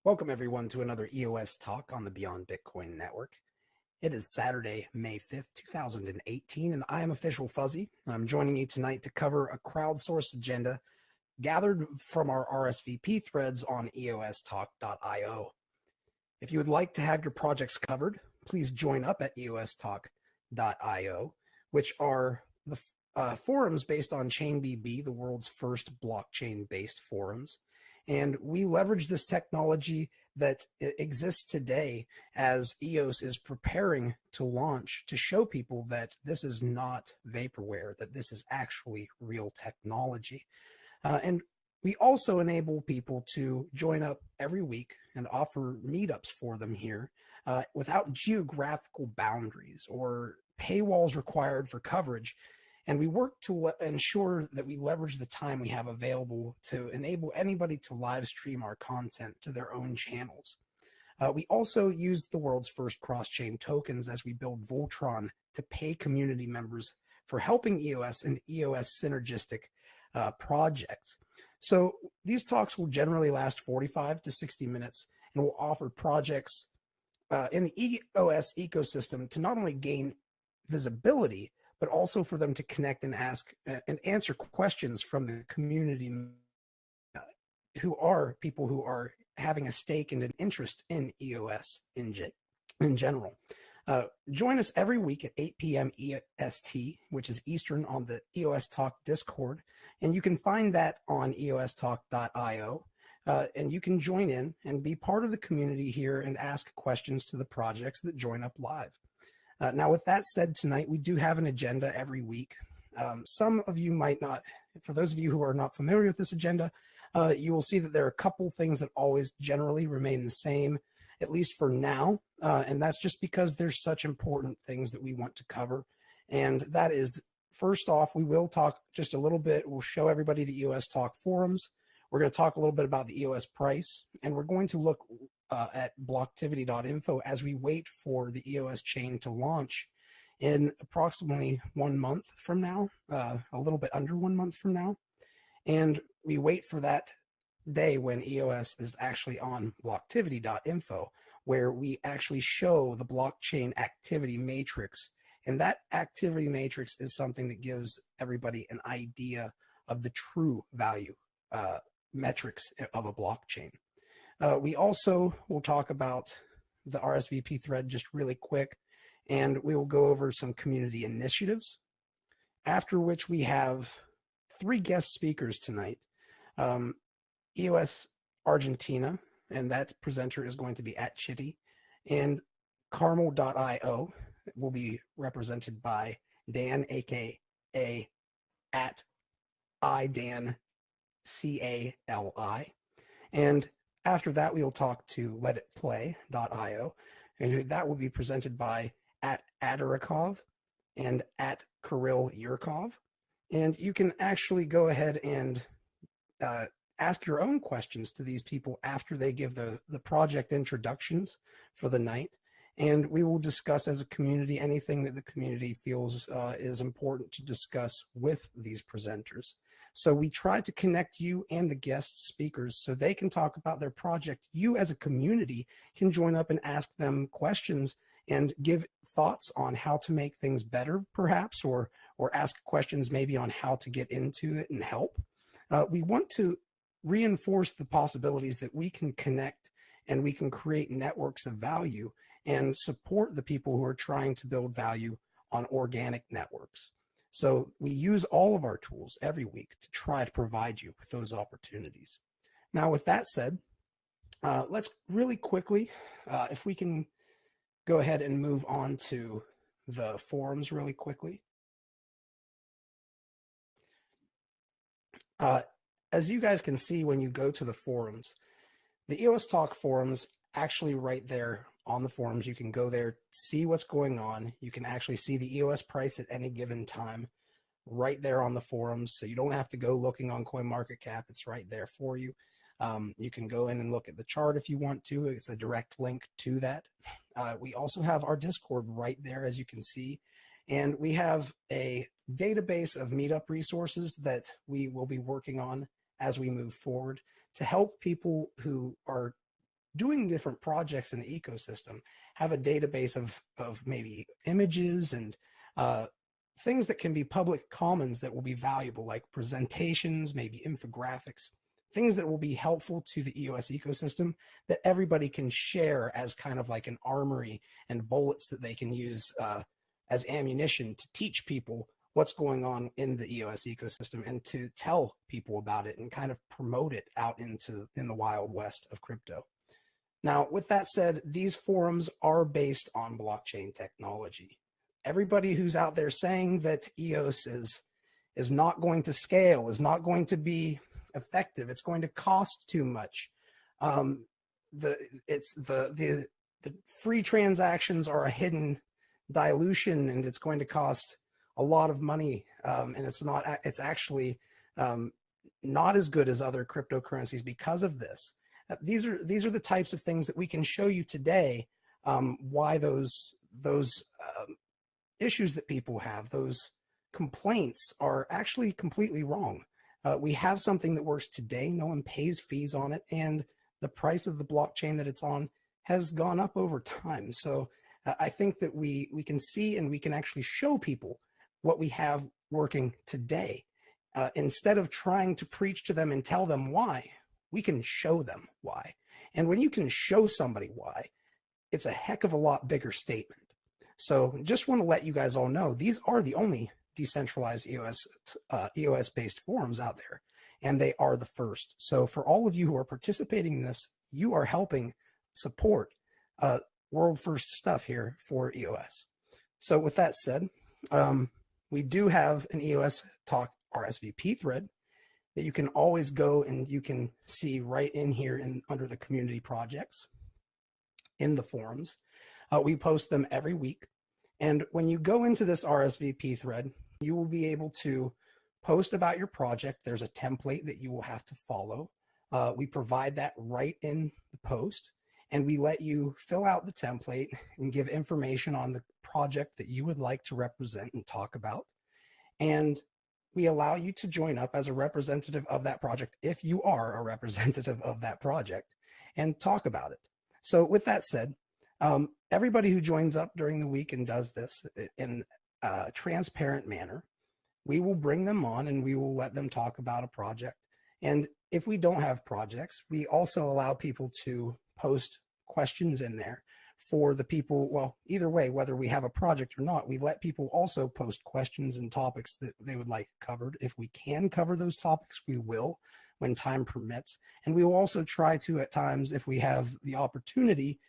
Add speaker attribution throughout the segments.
Speaker 1: Welcome everyone to another EOS Talk on the Beyond Bitcoin Network. It is Saturday, May 5th, 2018, and I am Official Fuzzy. I'm joining you tonight to cover a crowdsourced agenda gathered from our RSVP threads on EOSTalk.io. If you would like to have your projects covered, please join up at EOSTalk.io, which are the forums based on ChainBB, the world's first blockchain-based forums. And we leverage this technology that exists today as EOS is preparing to launch to show people that this is not vaporware, that this is actually real technology. And we also enable people to join up every week and offer meetups for them here without geographical boundaries or paywalls required for coverage. And we work to ensure that we leverage the time we have available to enable anybody to live stream our content to their own channels. We also use the world's first cross-chain tokens as we build Voltron to pay community members for helping EOS and EOS synergistic projects. So these talks will generally last 45 to 60 minutes and will offer projects in the EOS ecosystem to not only gain visibility, but also for them to connect and ask and answer questions from the community who are people who are having a stake and an interest in EOS in general. Join us every week at 8 p.m. EST, which is Eastern, on the EOS Talk Discord, and you can find that on EOSTalk.io. And you can join in and be part of the community here and ask questions to the projects that join up live. Now, with that said, tonight we do have an agenda every week. Some of you might not, for those of you who are not familiar with this agenda, you will see that there are a couple things that always generally remain the same, at least for now. And that's just because there's such important things that we want to cover. And that is, first off, we will talk just a little bit. We'll show everybody the EOSTalk Forums. We're going to talk a little bit about the EOS Price, and we're going to look at Blocktivity.info as we wait for the EOS chain to launch in approximately 1 month from now, a little bit under 1 month from now. And we wait for that day when EOS is actually on Blocktivity.info, where we actually show the blockchain activity matrix. And that activity matrix is something that gives everybody an idea of the true value metrics of a blockchain. We also will talk about the RSVP thread just really quick, and we will go over some community initiatives, after which we have 3 guest speakers tonight. EOSAgentina, and that presenter is going to be at Chitty, and Caramel.io will be represented by Dan, aka at iDan, CALI. And after that, we will talk to LetItPlay.io, and that will be presented by at Adarikov and at Kirill Yurkov. And you can actually go ahead and ask your own questions to these people after they give the project introductions for the night. And we will discuss as a community anything that the community feels is important to discuss with these presenters. So we try to connect you and the guest speakers so they can talk about their project. You as a community can join up and ask them questions and give thoughts on how to make things better, perhaps, or ask questions maybe on how to get into it and help. We want to reinforce the possibilities that we can connect and we can create networks of value and support the people who are trying to build value on organic networks. So we use all of our tools every week to try to provide you with those opportunities. Now, with that said, let's really quickly, if we can go ahead and move on to the forums really quickly. As you guys can see when you go to the forums, the EOSTalk Forums actually right there on the forums. You can go there, see what's going on. You can actually see the EOS price at any given time right there on the forums. So you don't have to go looking on CoinMarketCap. It's right there for you. You can go in and look at the chart if you want to. It's a direct link to that. We also have our Discord right there, as you can see. And we have a database of meetup resources that we will be working on as we move forward to help people who are doing different projects in the ecosystem have a database of maybe images and things that can be public commons that will be valuable, like presentations, maybe infographics, things that will be helpful to the EOS ecosystem that everybody can share as kind of like an armory and bullets that they can use as ammunition to teach people what's going on in the EOS ecosystem and to tell people about it and kind of promote it out in the wild west of crypto. Now, with that said, these forums are based on blockchain technology. Everybody who's out there saying that EOS is not going to scale, is not going to be effective, it's going to cost too much. The free transactions are a hidden dilution, and it's going to cost a lot of money, and it's actually not as good as other cryptocurrencies because of this. These are the types of things that we can show you today, why those issues that people have, those complaints, are actually completely wrong. We have something that works today. No one pays fees on it, and the price of the blockchain that it's on has gone up over time. So I think that we can see and we can actually show people what we have working today. Instead of trying to preach to them and tell them why, we can show them why. And when you can show somebody why, it's a heck of a lot bigger statement. So just want to let you guys all know, these are the only decentralized EOS-based forums out there, and they are the first. So for all of you who are participating in this, you are helping support world first stuff here for EOS. So with that said, we do have an EOSTalk RSVP thread that you can always go and you can see right in here under the community projects in the forums. We post them every week. And when you go into this RSVP thread, you will be able to post about your project. There's a template that you will have to follow. We provide that right in the post, and we let you fill out the template and give information on the project that you would like to represent and talk about. And we allow you to join up as a representative of that project if you are a representative of that project and talk about it. So with that said, everybody who joins up during the week and does this in a transparent manner, we will bring them on and we will let them talk about a project. And if we don't have projects, we also allow people to post questions in there for the people. Well, either way, whether we have a project or not, we let people also post questions and topics that they would like covered. If we can cover those topics, we will when time permits. And we will also try to, at times, if we have the opportunity,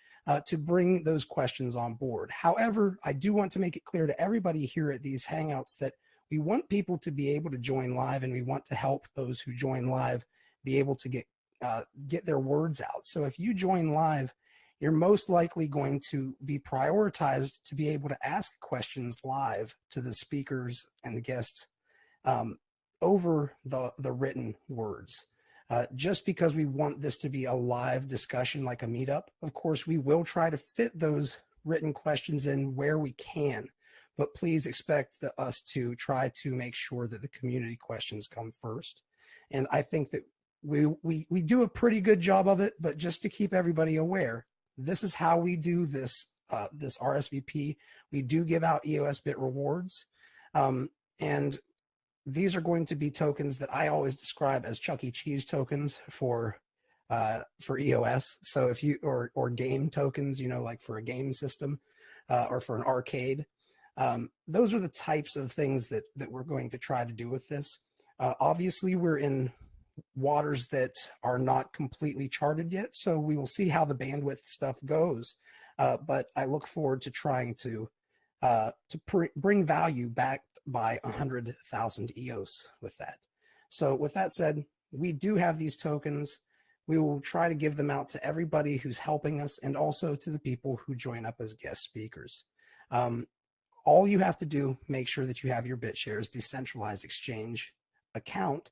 Speaker 1: to bring those questions on board. However, I do want to make it clear to everybody here at these Hangouts that we want people to be able to join live, and we want to help those who join live be able to get their words out. So if you join live, you're most likely going to be prioritized to be able to ask questions live to the speakers and the guests over the written words. Just because we want this to be a live discussion like a meetup, of course, we will try to fit those written questions in where we can, but please expect us to try to make sure that the community questions come first. And I think that we do a pretty good job of it, but just to keep everybody aware, this is how we do this, this RSVP. We do give out EOS bit rewards, and these are going to be tokens that I always describe as Chuck E. Cheese tokens for EOS. So if you, or game tokens, you know, like for a game system or for an arcade, those are the types of things that we're going to try to do with this. Obviously, we're in waters that are not completely charted yet, so we will see how the bandwidth stuff goes. But I look forward to trying to bring value backed by 100,000 EOS with that. So with that said, we do have these tokens. We will try to give them out to everybody who's helping us and also to the people who join up as guest speakers. All you have to do, make sure that you have your BitShares decentralized exchange account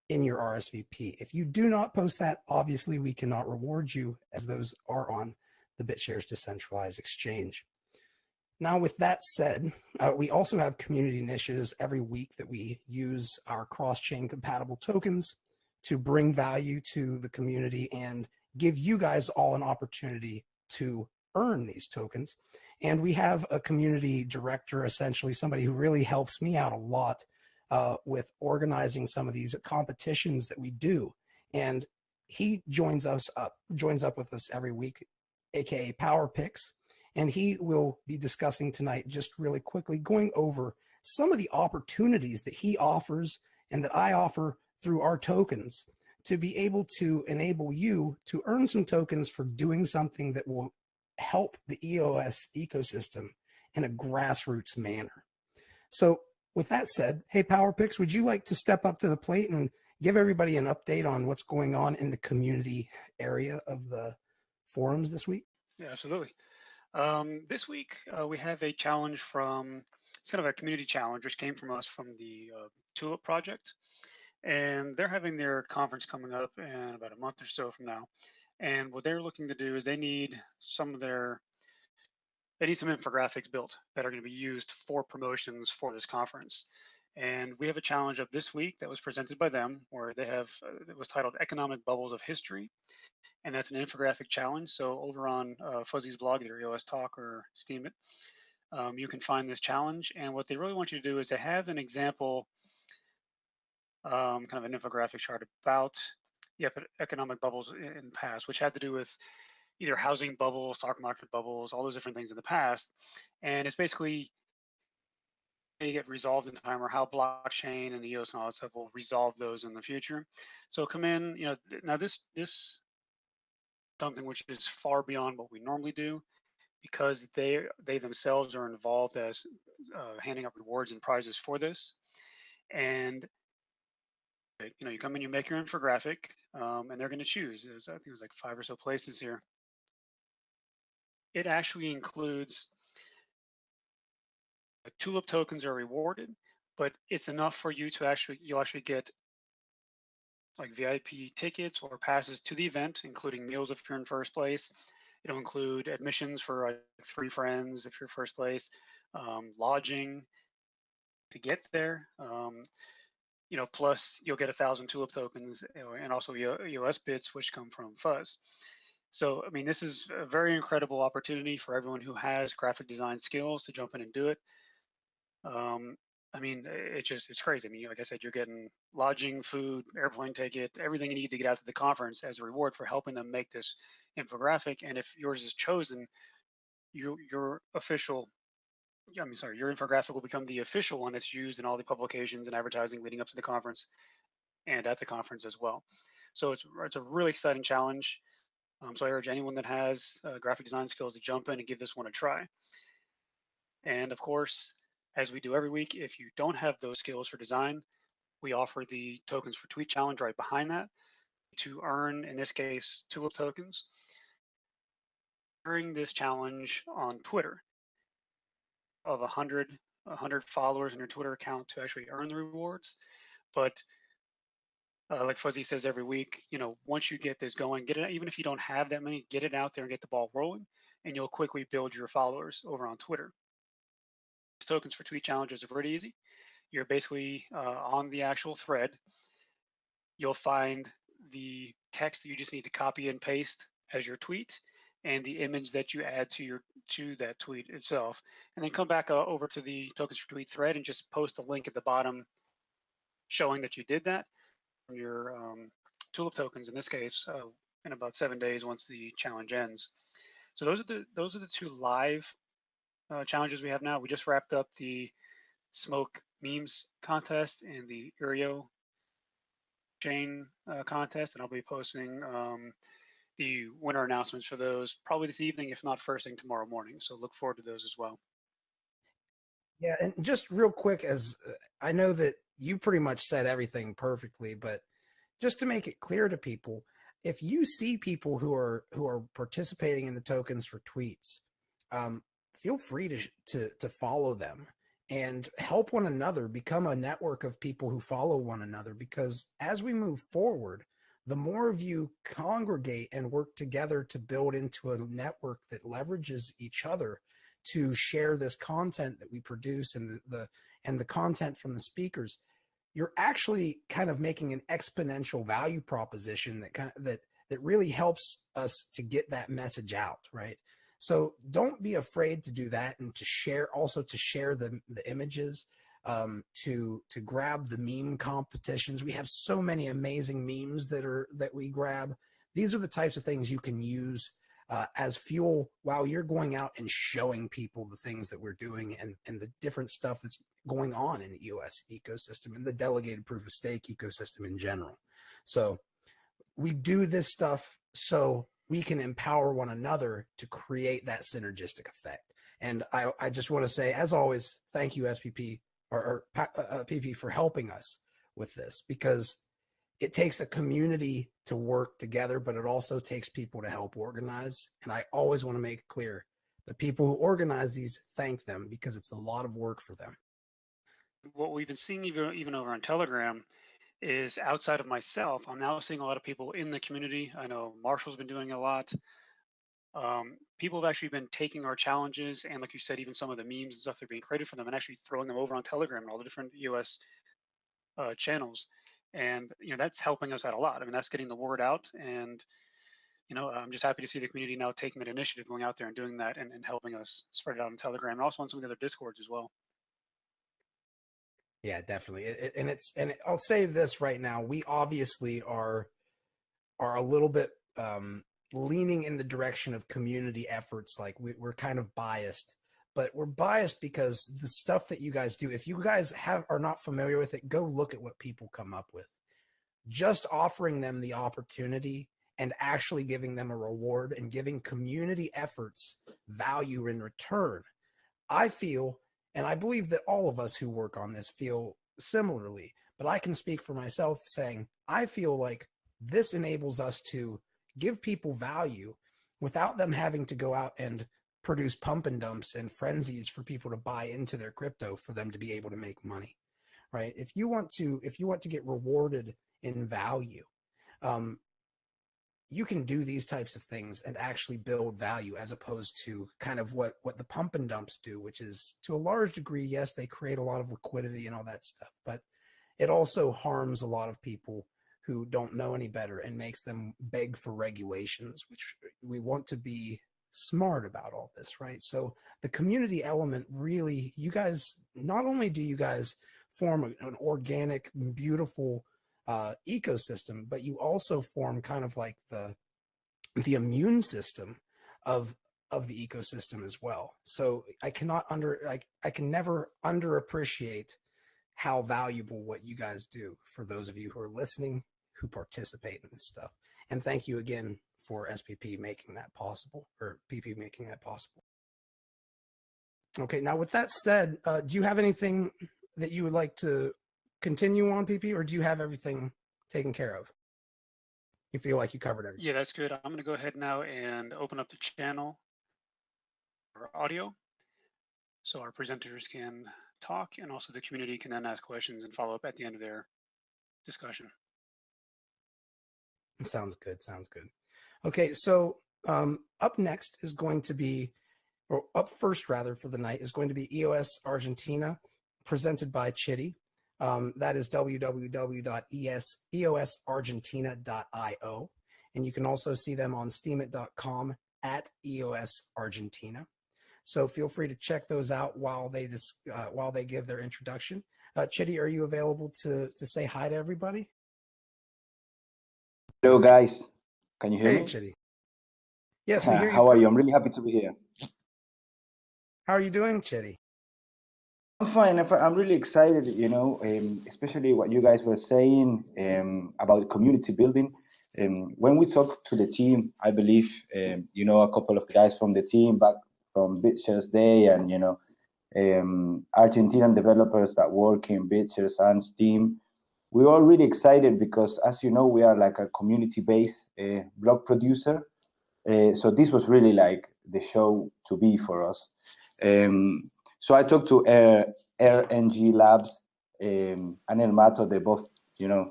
Speaker 1: in your RSVP. If you do not post that, obviously we cannot reward you, as those are on the BitShares decentralized exchange. Now, with that said, we also have community initiatives every week that we use our cross-chain compatible tokens to bring value to the community and give you guys all an opportunity to earn these tokens. And we have a community director, essentially somebody who really helps me out a lot with organizing some of these competitions that we do. And he joins up with us every week, aka Power Picks. And he will be discussing tonight, just really quickly, going over some of the opportunities that he offers and that I offer through our tokens to be able to enable you to earn some tokens for doing something that will help the EOS ecosystem in a grassroots manner. So with that said, hey, PowerPix, would you like to step up to the plate and give everybody an update on what's going on in the community area of the forums this week?
Speaker 2: Yeah, absolutely. This week, we have a challenge from, it's kind of a community challenge, which came from us from the Tulip project. And they're having their conference coming up in about a month or so from now. And what they're looking to do is they need some infographics built that are going to be used for promotions for this conference. And we have a challenge of this week that was presented by them where they have, it was titled Economic Bubbles of History. And that's an infographic challenge. So over on Fuzzy's blog, either EOSTalk or Steam it, you can find this challenge. And what they really want you to do is they have an example, kind of an infographic chart about economic bubbles in the past, which had to do with either housing bubbles, stock market bubbles, all those different things in the past. And it's basically they get resolved in time, or how blockchain and the EOS and all that stuff will resolve those in the future. So come in, now this something which is far beyond what we normally do, because they themselves are involved as handing out rewards and prizes for this. And you come in, you make your infographic, and they're going to choose. I think there's like 5 or so places here. It actually includes Tulip tokens are rewarded, but it's enough for you to you'll actually get like VIP tickets or passes to the event, including meals if you're in first place. It'll include admissions for like 3 friends if you're first place, lodging to get there. Plus you'll get 1,000 Tulip tokens and also EOS bits, which come from Fuzz. So, I mean, this is a very incredible opportunity for everyone who has graphic design skills to jump in and do it. I mean, it's crazy. I mean, like I said, you're getting lodging, food, airplane ticket, everything you need to get out to the conference as a reward for helping them make this infographic. And if yours is chosen, your official, your infographic will become the official one that's used in all the publications and advertising leading up to the conference and at the conference as well. So it's a really exciting challenge. So I urge anyone that has graphic design skills to jump in and give this one a try. And of course, as we do every week, if you don't have those skills for design, we offer the tokens for tweet challenge right behind that to earn, in this case, Tulip tokens. During this challenge on Twitter of 100 followers in your Twitter account to actually earn the rewards. But like Fuzzy says every week, once you get this going, get it, even if you don't have that many, get it out there and get the ball rolling, and you'll quickly build your followers over on Twitter. Tokens for tweet challenges are pretty easy. You're basically on the actual thread. You'll find the text that you just need to copy and paste as your tweet, and the image that you add to that tweet itself, and then come back over to the tokens for tweet thread and just post a link at the bottom showing that you did that. Your Tulip tokens in this case in about 7 days once the challenge ends. So those are the 2 live challenges we have now. We just wrapped up the smoke memes contest and the Urio chain contest, and I'll be posting the winner announcements for those probably this evening, if not first thing tomorrow morning. So look forward to those as well.
Speaker 1: Yeah, and just real quick, as I know that you pretty much said everything perfectly, but just to make it clear to people, if you see people who are participating in the tokens for tweets, feel free to follow them and help one another, become a network of people who follow one another, because as we move forward, the more of you congregate and work together to build into a network that leverages each other to share this content that we produce and the content from the speakers, you're actually kind of making an exponential value proposition that really helps us to get that message out, right? So don't be afraid to do that, and to share the images, to grab the meme competitions. We have so many amazing memes that we grab. These are the types of things you can use as fuel while you're going out and showing people the things that we're doing and the different stuff that's going on in the EOS ecosystem and the delegated proof of stake ecosystem in general. So we do this stuff so we can empower one another to create that synergistic effect. And I just want to say, as always, thank you, SPP or PP, for helping us with this, because it takes a community to work together, but it also takes people to help organize. And I always want to make it clear, the people who organize these, thank them, because it's a lot of work for them.
Speaker 2: What we've been seeing even over on Telegram is, outside of myself, I'm now seeing a lot of people in the community. I know Marshall's been doing a lot. People have actually been taking our challenges, and like you said, even some of the memes and stuff that are being created for them, and actually throwing them over on Telegram and all the different EOS channels. And that's helping us out a lot. I mean, that's getting the word out, and I'm just happy to see the community now taking that initiative, going out there and doing that, and helping us spread it out on Telegram, and also on some of the other Discords as well.
Speaker 1: Yeah, definitely. And I'll say this right now: we obviously are a little bit leaning in the direction of community efforts. Like we're kind of biased, but we're biased because the stuff that you guys do, if you guys are not familiar with it, go look at what people come up with. Just offering them the opportunity and actually giving them a reward and giving community efforts value in return, I feel, and I believe that all of us who work on this feel similarly, but I can speak for myself saying I feel like this enables us to give people value without them having to go out and produce pump and dumps and frenzies for people to buy into their crypto for them to be able to make money, right? If you want to get rewarded in value, you can do these types of things and actually build value, as opposed to kind of what the pump and dumps do, which is, to a large degree, yes, they create a lot of liquidity and all that stuff, but it also harms a lot of people who don't know any better and makes them beg for regulations, which we want to be smart about all this, right? So the community element, really, you guys, not only do you guys form an organic, beautiful ecosystem, but you also form kind of like the immune system of the ecosystem as well. So I can never underappreciate how valuable what you guys do for those of you who are listening, who participate in this stuff. And thank you again for SPP making that possible, or PP making that possible. Okay, now with that said, do you have anything that you would like to continue on, PP, or do you have everything taken care of? You feel like you covered everything?
Speaker 2: Yeah, that's good. I'm going to go ahead now and open up the channel for audio, so our presenters can talk, and also the community can then ask questions and follow up at the end of their discussion.
Speaker 1: Sounds good. Sounds good. Okay, so up next is going to be, or up first rather for the night, is going to be EOS Argentina, presented by Chitty. That is www.eosargentina.io. And you can also see them on steemit.com at EOS Argentina. So feel free to check those out while they give their introduction. Chitty, are you available to say hi to everybody?
Speaker 3: Hello, guys. Can you hear me?
Speaker 1: Hey, Chitty. Yes, we hear you.
Speaker 3: How are you? I'm really happy to be here.
Speaker 1: How are you doing, Chitty?
Speaker 3: I'm fine. I'm really excited, especially what you guys were saying about community building. When we talk to the team, I believe, a couple of the guys from the team back from BitShares Day, and, Argentinian developers that work in BitShares and Steam, we're all really excited because, as you know, we are like a community-based blog producer. So this was really like the show to be for us. So I talked to RNG Labs and El Mato. They both,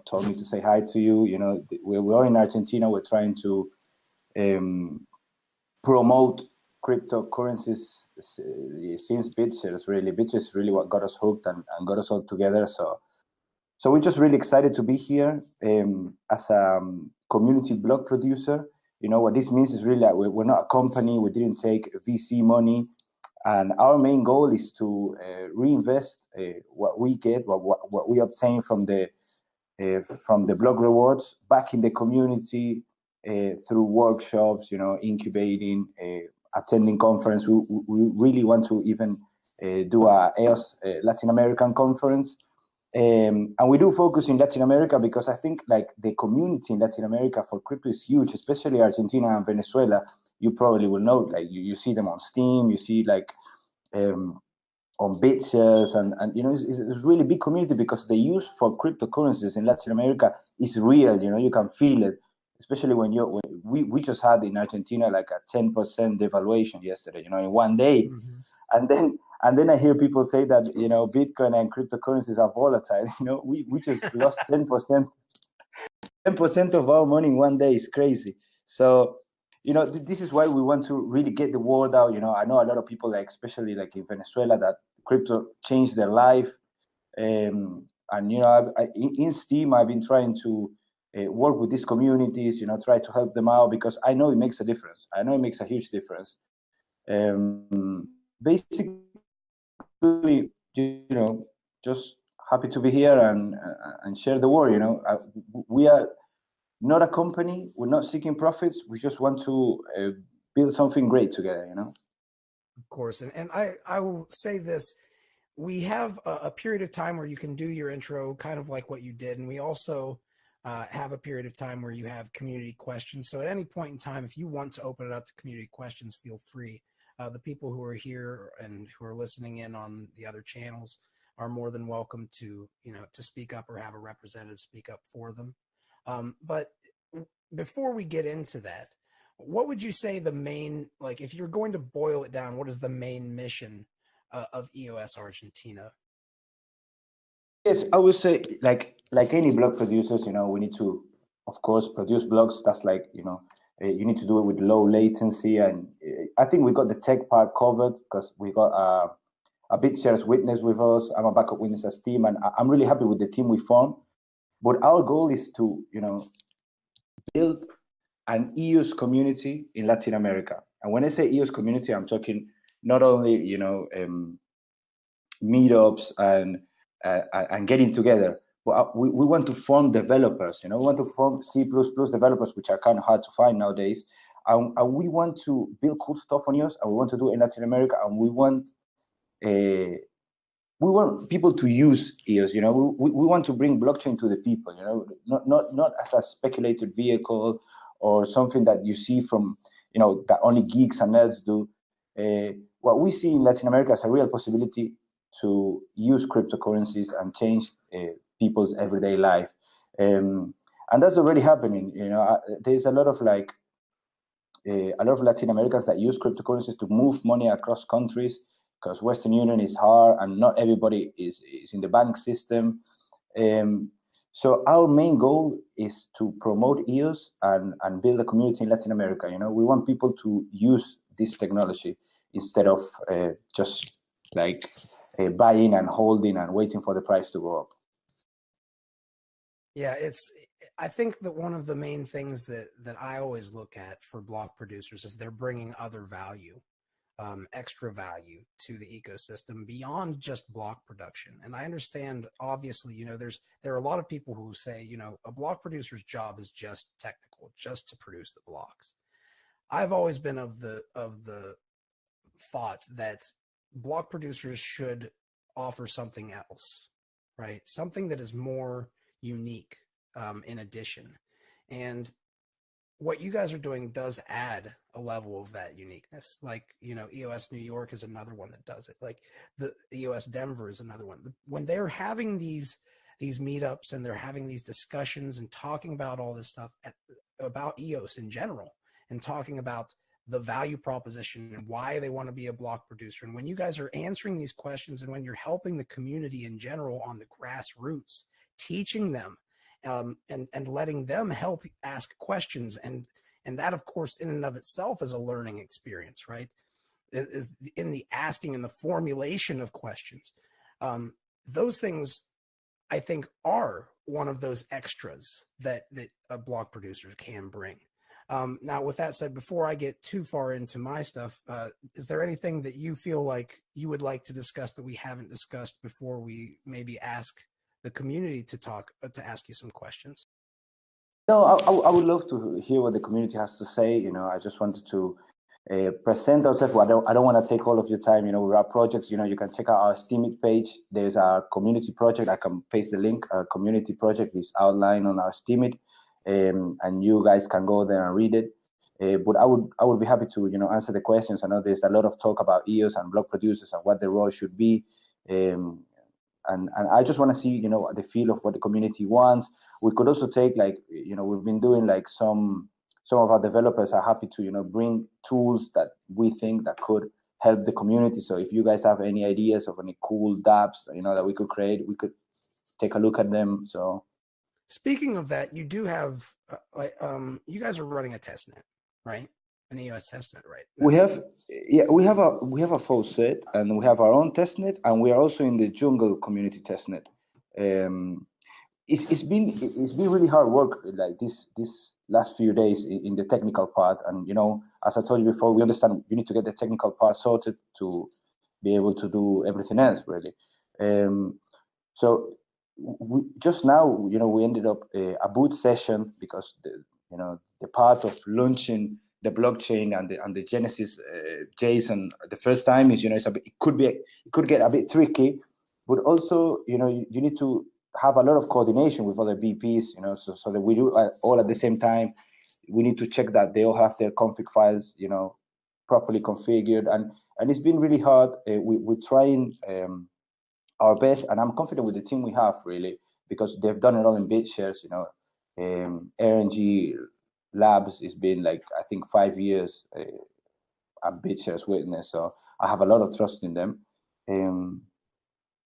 Speaker 3: told me to say hi to you. We're in Argentina. We're trying to promote cryptocurrencies since BitShares. Really, BitShares is really what got us hooked and got us all together. So we're just really excited to be here as a community blog producer. What this means is really that we're not a company. We didn't take VC money, and our main goal is to reinvest what we get, what we obtain from the blog rewards back in the community through workshops, incubating, attending conference. We really want to even do a EOS Latin American conference. And we do focus in Latin America because I think like the community in Latin America for crypto is huge, especially Argentina and Venezuela. You probably will know, like you see them on Steam, you see like on BitShares, and it's really big community because the use for cryptocurrencies in Latin America is real. You can feel it, especially when we just had in Argentina like a 10% devaluation yesterday, in one day. Mm-hmm. And then I hear people say that, Bitcoin and cryptocurrencies are volatile. We just lost 10% of our money in one day. Is crazy. So, this is why we want to really get the word out. I know a lot of people, like especially like in Venezuela, that crypto changed their life. And in Steam, I've been trying to work with these communities. Try to help them out because I know it makes a difference. I know it makes a huge difference. Basically, just happy to be here and share the word. We are not a company. We're not seeking profits. We just want to build something great together.
Speaker 1: Of course, and I will say this: we have a period of time where you can do your intro, kind of like what you did, and we also have a period of time where you have community questions. So at any point in time, if you want to open it up to community questions, feel free. The people who are here and who are listening in on the other channels are more than welcome to, to speak up or have a representative speak up for them. But before we get into that, what would you say the main, like if you're going to boil it down, what is the main mission of EOS Argentina?
Speaker 3: Yes, I would say like any blog producers, we need to, of course, produce blogs. That's like, you need to do it with low latency, and I think we got the tech part covered because we got a BitShares witness with us. I'm a backup witness as team, and I'm really happy with the team we formed. But our goal is to, build an EOS community in Latin America. And when I say EOS community, I'm talking not only, meetups and getting together. But we want to form developers, we want to form C++ developers, which are kind of hard to find nowadays. And we want to build cool stuff on EOS, and we want to do it in Latin America, and we want people to use EOS. We want to bring blockchain to the people. Not as a speculated vehicle or something that you see from that only geeks and nerds do. What we see in Latin America is a real possibility to use cryptocurrencies and change people's everyday life, and that's already happening. There's a lot of Latin Americans that use cryptocurrencies to move money across countries because Western Union is hard and not everybody is in the bank system. So our main goal is to promote EOS and build a community in Latin America. We want people to use this technology instead of just like buying and holding and waiting for the price to go up.
Speaker 1: Yeah, I think that one of the main things that I always look at for blog producers is they're bringing other value, extra value to the ecosystem beyond just block production. And I understand, obviously, there are a lot of people who say, a blog producer's job is just technical, just to produce the blocks. I've always been of the thought that blog producers should offer something else, right? Something that is more unique in addition. And what you guys are doing does add a level of that uniqueness. Like, EOS New York is another one that does it. Like the EOS Denver is another one. When they're having these these meetups and they're having these discussions and talking about all this stuff about EOS in general, and talking about the value proposition and why they want to be a block producer. And when you guys are answering these questions, and when you're helping the community in general on the grassroots, teaching them and letting them help ask questions, and that, of course, in and of itself is a learning experience, right? Is in the asking and the formulation of questions. Those things, I think, are one of those extras that a block producer can bring. Now, with that said, before I get too far into my stuff, is there anything that you feel like you would like to discuss that we haven't discussed before we maybe ask the community to ask you some questions?
Speaker 3: No, I would love to hear what the community has to say. I just wanted to present ourselves. Well, I don't want to take all of your time. With our projects, you can check out our Steemit page. There's our community project. I can paste the link. Our community project is outlined on our Steemit, and you guys can go there and read it. But I would be happy to answer the questions. I know there's a lot of talk about EOS and block producers and what the role should be, and I just want to see the feel of what the community wants. We could also take, like, we've been doing, like, some of our developers are happy to bring tools that we think that could help the community. So if you guys have any ideas of any cool dApps that we could create, we could take a look at them. So
Speaker 1: speaking of that, you do have you guys are running a testnet, right? An EOS testnet, right?
Speaker 3: We have a full set, and we have our own testnet, and we are also in the Jungle community testnet. It's been really hard work, like this last few days in the technical part. And as I told you before, we understand you need to get the technical part sorted to be able to do everything else, really. So we just now, we ended up a boot session, because the part of launching the blockchain and the Genesis JSON the first time is it could get a bit tricky, but also you need to have a lot of coordination with other BPs, so that we do all at the same time. We need to check that they all have their config files, properly configured, and it's been really hard. We're trying our best, and I'm confident with the team we have, really, because they've done it all in BitShares. RNG Labs has been, like, I think 5 years at BitShares witness, so I have a lot of trust in them.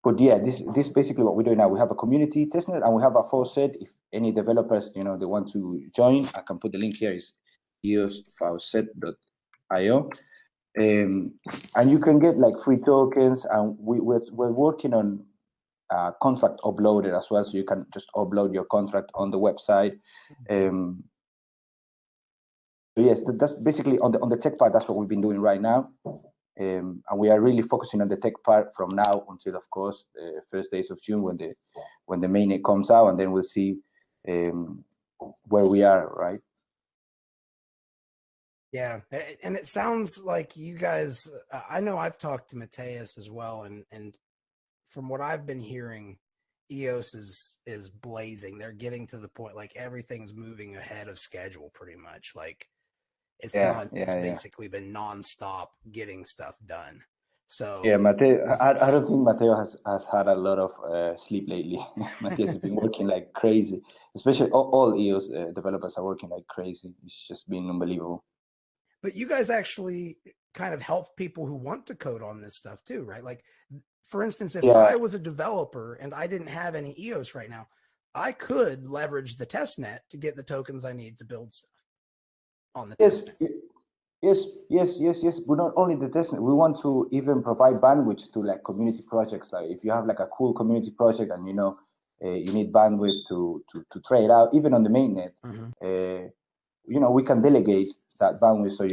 Speaker 3: But yeah, this is basically what we're doing now. We have a community testnet, and we have a full set. If any developers, they want to join, I can put the link here. It's eosfaucet.io, and you can get, like, free tokens. And we're working on contract uploaded as well, so you can just upload your contract on the website. So yes, that's basically on the tech part. That's what we've been doing right now. And we are really focusing on the tech part from now until, of course, the first days of June, when the mainnet comes out, and then we'll see where we are, right?
Speaker 1: Yeah, and it sounds like you guys. I know I've talked to Mateus as well, and from what I've been hearing, EOS is blazing. They're getting to the point, like, everything's moving ahead of schedule, pretty much. Like, it's basically been nonstop getting stuff done. So
Speaker 3: yeah, Mateo, I don't think Mateo has had a lot of sleep lately. Mateo has been working like crazy. Especially all EOS developers are working like crazy. It's just been unbelievable.
Speaker 1: But you guys actually kind of help people who want to code on this stuff too, right? Like, for instance, if I was a developer and I didn't have any EOS right now, I could leverage the testnet to get the tokens I need to build stuff on the testnet.
Speaker 3: Yes. But not only the testnet, we want to even provide bandwidth to, like, community projects. Like, if you have, like, a cool community project and you need bandwidth to trade out, even on the mainnet, we can delegate that bandwidth. So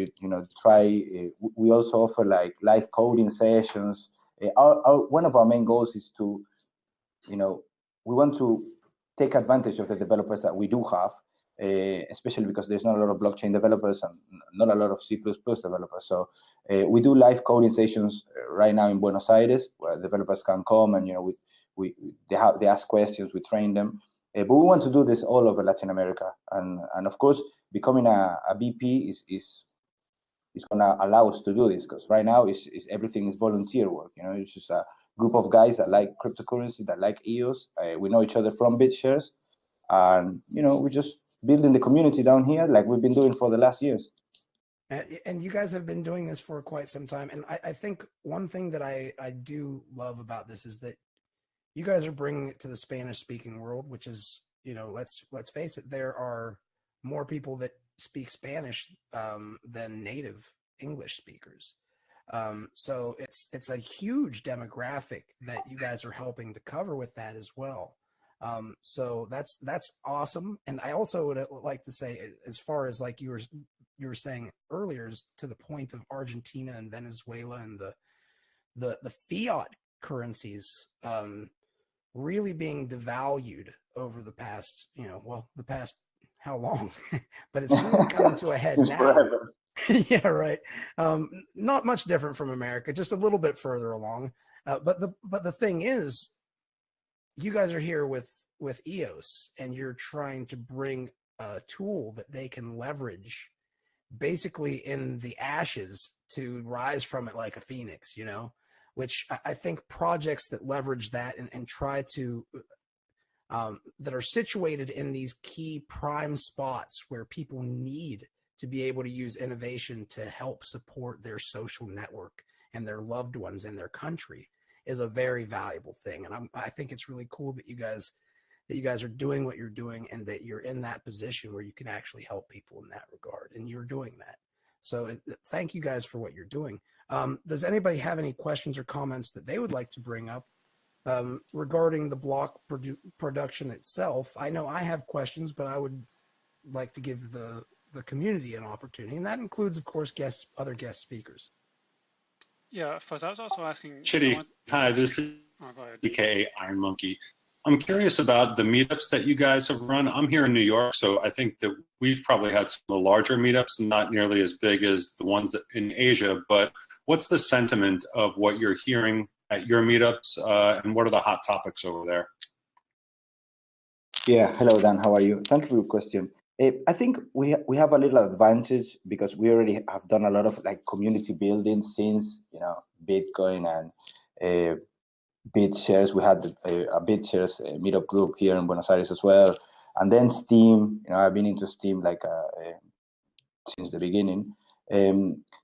Speaker 3: try. We also offer, like, live coding sessions. One of our main goals is to, we want to take advantage of the developers that we do have, especially because there's not a lot of blockchain developers and not a lot of C++ developers. So we do live coding sessions right now in Buenos Aires, where developers can come and they ask questions, we train them. But we want to do this all over Latin America, and of course, becoming a BP is going to allow us to do this, because right now everything is volunteer work. It's just a group of guys that like cryptocurrency, that like EOS. We know each other from BitShares, and we're just building the community down here like we've been doing for the last years.
Speaker 1: And you guys have been doing this for quite some time. And I think one thing that I do love about this is that you guys are bringing it to the Spanish-speaking world, which is, let's face it, there are more people that speak Spanish than native English speakers. So it's a huge demographic that you guys are helping to cover with that as well. So that's awesome. And I also would like to say, as far as like you were saying earlier, to the point of Argentina and Venezuela and the fiat currencies really being devalued over the past, the past how long? But it's really coming to a head now. Yeah, right. Not much different from America, just a little bit further along. But the thing is, you guys are here with EOS, and you're trying to bring a tool that they can leverage basically in the ashes to rise from it like a phoenix, which I think projects that leverage that and try to that are situated in these key prime spots where people need to be able to use innovation to help support their social network and their loved ones in their country is a very valuable thing. And I think it's really cool that you guys are doing what you're doing, and that you're in that position where you can actually help people in that regard, and you're doing that. So thank you guys for what you're doing. Does anybody have any questions or comments that they would like to bring up regarding the block production itself? I know I have questions, but I would like to give the community an opportunity, and that includes, of course, other guest speakers.
Speaker 2: Yeah, first I was also asking.
Speaker 4: Chitty, hi, this is
Speaker 2: go ahead.
Speaker 4: aka Iron Monkey. I'm curious about the meetups that you guys have run. I'm here in New York, so I think that we've probably had some of the larger meetups, not nearly as big as the ones that in Asia, but what's the sentiment of what you're hearing at your meetups, and what are the hot topics over there?
Speaker 3: Yeah, hello Dan, how are you? Thank you for your question. I think we have a little advantage because we already have done a lot of like community building since Bitcoin and BitShares. We had a BitShares meetup group here in Buenos Aires as well, and then Steam. I've been into Steam like since the beginning.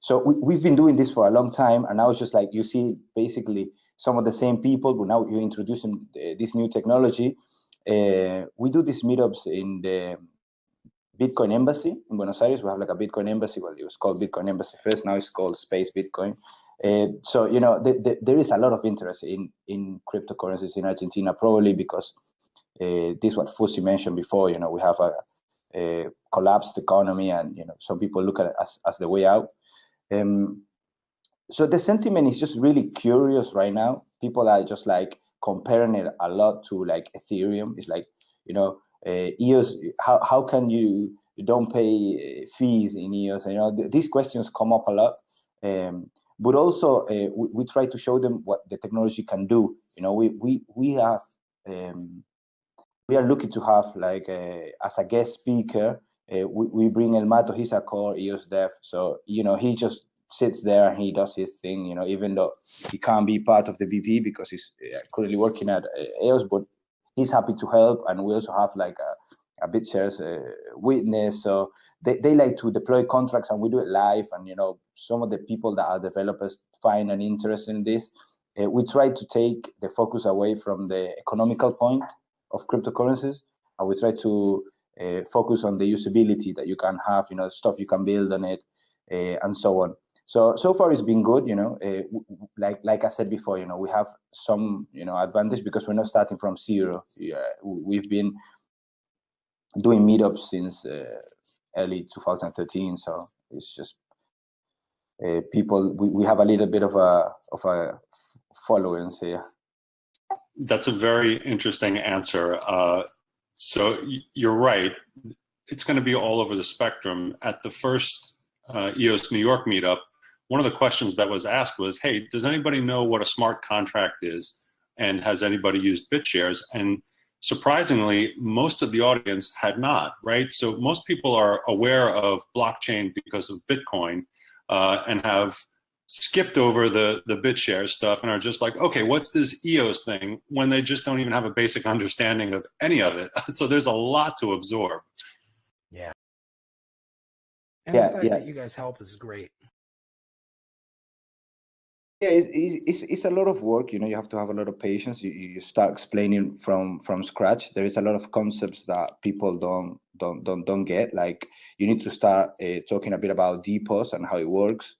Speaker 3: So we've been doing this for a long time, and now it's just like you see basically some of the same people, but now you're introducing this new technology. We do these meetups in the Bitcoin Embassy in Buenos Aires. We have like a Bitcoin Embassy. Well, it was called Bitcoin Embassy first. Now it's called Space Bitcoin. So there is a lot of interest in cryptocurrencies in Argentina, probably because this is what Fusi mentioned before. We have a collapsed economy, and some people look at it as the way out. So the sentiment is just really curious right now. People are just like comparing it a lot to like Ethereum. It's like EOS. How can you don't pay fees in EOS? These questions come up a lot. But also we try to show them what the technology can do. We are looking to have like as a guest speaker. We bring El Mato. He's a core EOS dev, so he just sits there and he does his thing. Even though he can't be part of the BP because he's currently working at EOS, but he's happy to help. And we also have like a BitShares witness, so they like to deploy contracts, and we do it live. And some of the people that are developers find an interest in this. We try to take the focus away from the economical point of cryptocurrencies, and we try to focus on the usability that you can have, stuff you can build on it, and so on. So far it's been good. Like I said before, we have some advantage because we're not starting from zero. We've been doing meetups since early 2013, so it's just people. We have a little bit of a following here.
Speaker 4: That's a very interesting answer. So you're right. It's going to be all over the spectrum. At the first EOS New York meetup, one of the questions that was asked was, hey, does anybody know what a smart contract is? And has anybody used BitShares? And surprisingly, most of the audience had not, right? So most people are aware of blockchain because of Bitcoin and have skipped over the BitShares stuff and are just like, okay, what's this EOS thing, when they just don't even have a basic understanding of any of it. So there's a lot to absorb.
Speaker 1: Yeah. And the fact that you guys help is great.
Speaker 3: Yeah, it's a lot of work. You know, you have to have a lot of patience. You start explaining from scratch. There is a lot of concepts that people don't get. Like, you need to start talking a bit about depots and how it works.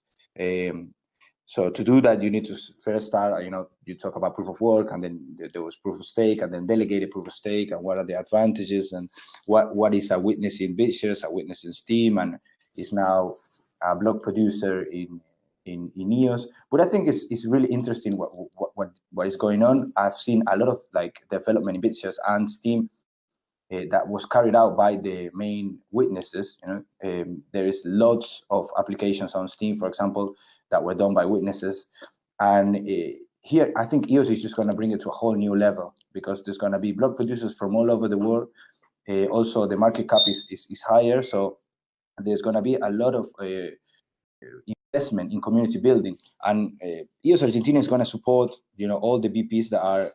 Speaker 3: So to do that, you need to first start, you know, you talk about proof of work, and then there was proof of stake, and then delegated proof of stake, and what are the advantages, and what is a witness in BitShares, a witness in Steam, and is now a block producer in EOS. But I think it's really interesting what is going on. I've seen a lot of like development in BitShares and Steam that was carried out by the main witnesses. You know, there is lots of applications on Steam, for example, that were done by witnesses, and here I think EOS is just going to bring it to a whole new level, because there's going to be block producers from all over the world. Also, the market cap is higher, so there's going to be a lot of investment in community building, and EOSAgentina is going to support, you know, all the BPs that are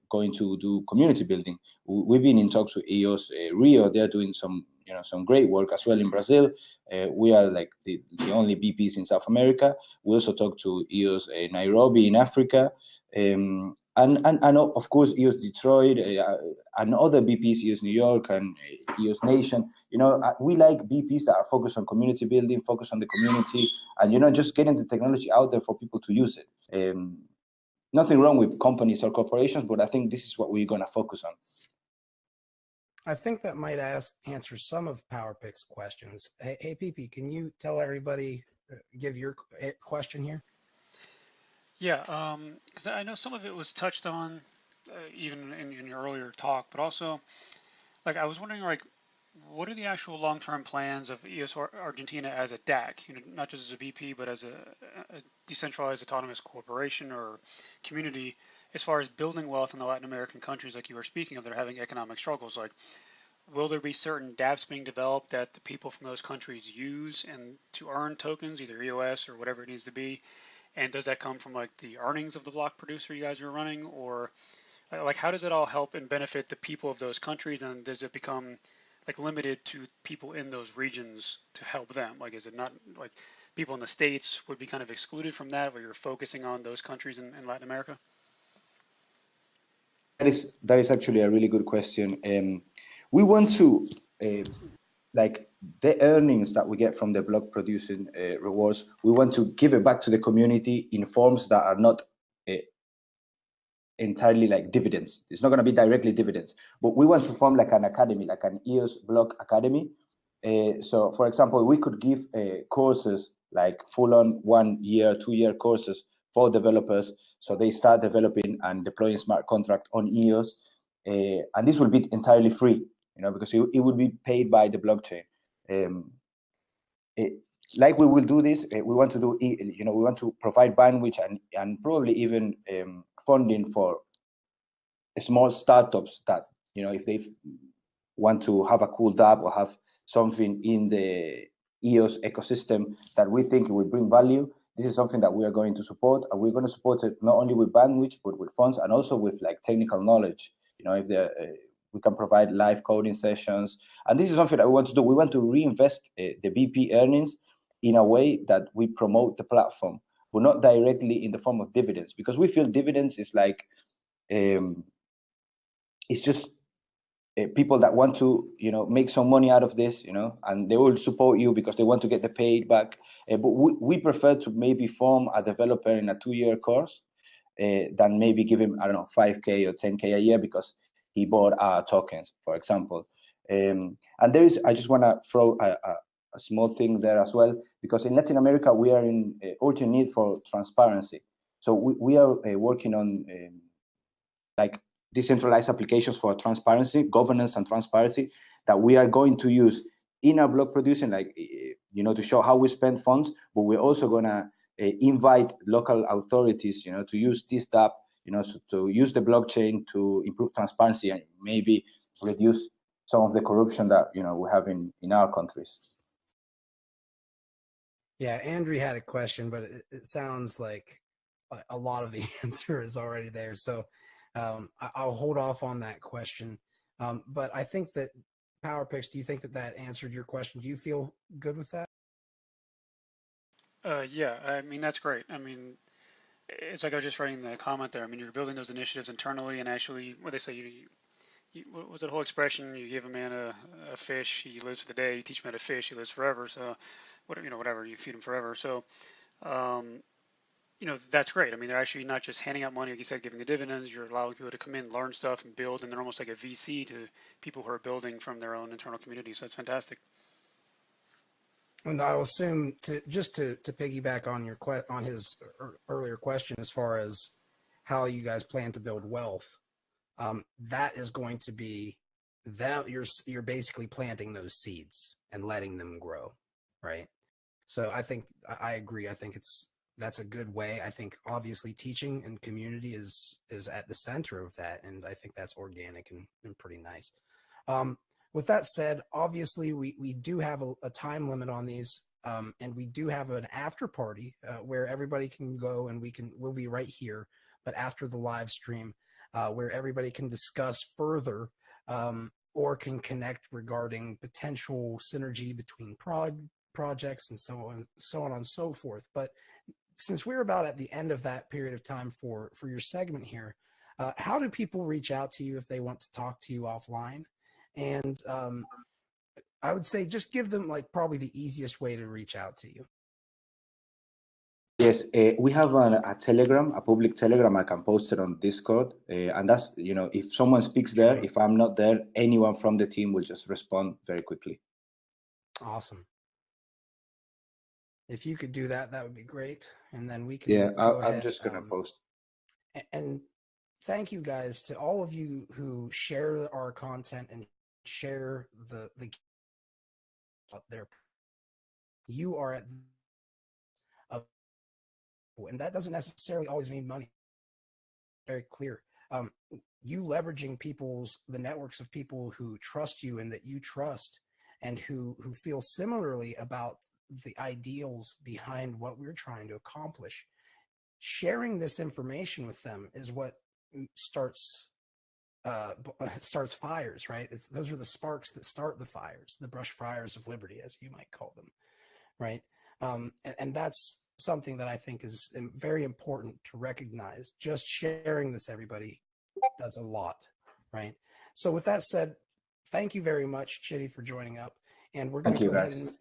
Speaker 3: going to do community building. We've been in talks with EOS Rio. They're doing some, you know, some great work as well in Brazil. We are like the only BPs in South America. We also talk to EOS Nairobi in Africa, and of course EOS Detroit and other BPs, EOS New York and EOS Nation. You know, we like BPs that are focused on community building, focused on the community, and, you know, just getting the technology out there for people to use it. Nothing wrong with companies or corporations, but I think this is what we're going to focus on.
Speaker 1: I think that might answer some of PowerPick's questions. Hey, PP, can you tell everybody, give your question here?
Speaker 2: Yeah, because I know some of it was touched on even in your earlier talk, but also, like, I was wondering, like, what are the actual long-term plans of EOS Argentina as a DAC? You know, not just as a BP, but as a decentralized autonomous corporation or community, as far as building wealth in the Latin American countries, like you were speaking of, that are having economic struggles. Like, will there be certain dApps being developed that the people from those countries use and to earn tokens, either EOS or whatever it needs to be? And does that come from like the earnings of the block producer you guys are running, or like how does it all help and benefit the people of those countries? And does it become like limited to people in those regions to help them? Like, is it not like people in the States would be kind of excluded from that, where you're focusing on those countries in Latin America?
Speaker 3: That is actually a really good question. We want to like the earnings that we get from the block producing rewards, we want to give it back to the community in forms that are not entirely like dividends. It's not going to be directly dividends, but we want to form like an academy, like an EOS block academy. So for example, we could give courses, like full-on 1 year, 2 year courses for developers, so they start developing and deploying smart contract on EOS, and this will be entirely free, you know, because it would be paid by the blockchain. Like we will do this, we want to do, you know, we want to provide bandwidth and probably even funding for small startups that, you know, if they want to have a cool dApp or have something in the EOS ecosystem that we think will bring value, this is something that we are going to support, and we're going to support it not only with bandwidth but with funds, and also with like technical knowledge. You know, if we can provide live coding sessions, and this is something that we want to do. We want to reinvest the BP earnings in a way that we promote the platform, but not directly in the form of dividends, because we feel dividends is like it's just people that want to, you know, make some money out of this, you know, and they will support you because they want to get the paid back. But we prefer to maybe form a developer in a 2-year course than maybe give him, I don't know, 5K or 10K a year because he bought our tokens, for example. And there is, I just want to throw a small thing there as well, because in Latin America, we are in urgent need for transparency. So we are working on like decentralized applications for transparency, governance and transparency that we are going to use in our block producing, like, you know, to show how we spend funds, but we're also going to invite local authorities, you know, to use this dApp, you know, so to use the blockchain to improve transparency and maybe reduce some of the corruption that, you know, we have in our countries.
Speaker 1: Yeah, Andrew had a question, but it sounds like a lot of the answer is already there. So I'll hold off on that question. But I think that PowerPix, do you think that that answered your question? Do you feel good with that?
Speaker 2: Yeah, I mean, that's great. I mean, it's like I was just writing the comment there. I mean, you're building those initiatives internally, and actually, what they say, what was that whole expression? You give a man a fish, he lives for the day. You teach him how to fish, he lives forever. So, whatever, you feed him forever. So, um, that's great. I mean, they're actually not just handing out money, like you said, giving the dividends. You're allowing people to come in, learn stuff, and build, and they're almost like a VC to people who are building from their own internal community. So that's fantastic.
Speaker 1: And I'll assume to piggyback on your on his earlier question as far as how you guys plan to build wealth, that is going to be that you're basically planting those seeds and letting them grow, right? So I think I agree. I think that's a good way. I think obviously teaching and community is at the center of that, and I think that's organic and pretty nice. With that said, obviously we do have a time limit on these, and we do have an after party where everybody can go, and we'll be right here, but after the live stream, where everybody can discuss further or can connect regarding potential synergy between projects and so on and so forth. But since we're about at the end of that period of time for your segment here, how do people reach out to you if they want to talk to you offline? And I would say just give them like probably the easiest way to reach out to you.
Speaker 3: Yes, we have a Telegram, a public Telegram. I can post it on Discord, and that's, if someone speaks there, if I'm not there, anyone from the team will just respond very quickly.
Speaker 1: Awesome. If you could do that, that would be great, and then we can.
Speaker 3: Yeah,
Speaker 1: go
Speaker 3: I'm
Speaker 1: ahead,
Speaker 3: just gonna post.
Speaker 1: And thank you guys to all of you who share our content and share the up there. You are at and that doesn't necessarily always mean money. Very clear. You leveraging the networks of people who trust you and that you trust, and who feel similarly about the ideals behind what we're trying to accomplish. Sharing this information with them is what starts fires, right? Those are the sparks that start the fires, the brush fires of liberty, as you might call them, right? And that's something that I think is very important to recognize. Just sharing this, everybody, does a lot, right? So with that said, thank you very much, Chitty, for joining up. And we're going to go ahead and,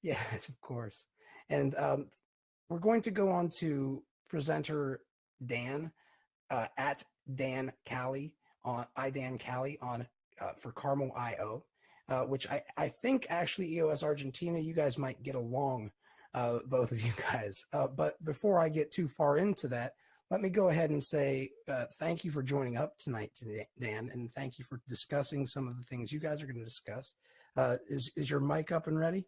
Speaker 1: yes, of course. And we're going to go on to presenter Dan at Dan Cali on iDan Cali on for Carmel IO, which I think actually EOSAgentina, you guys might get along, both of you guys. But before I get too far into that, let me go ahead and say thank you for joining up tonight, Dan, and thank you for discussing some of the things you guys are going to discuss. Is your mic up and ready?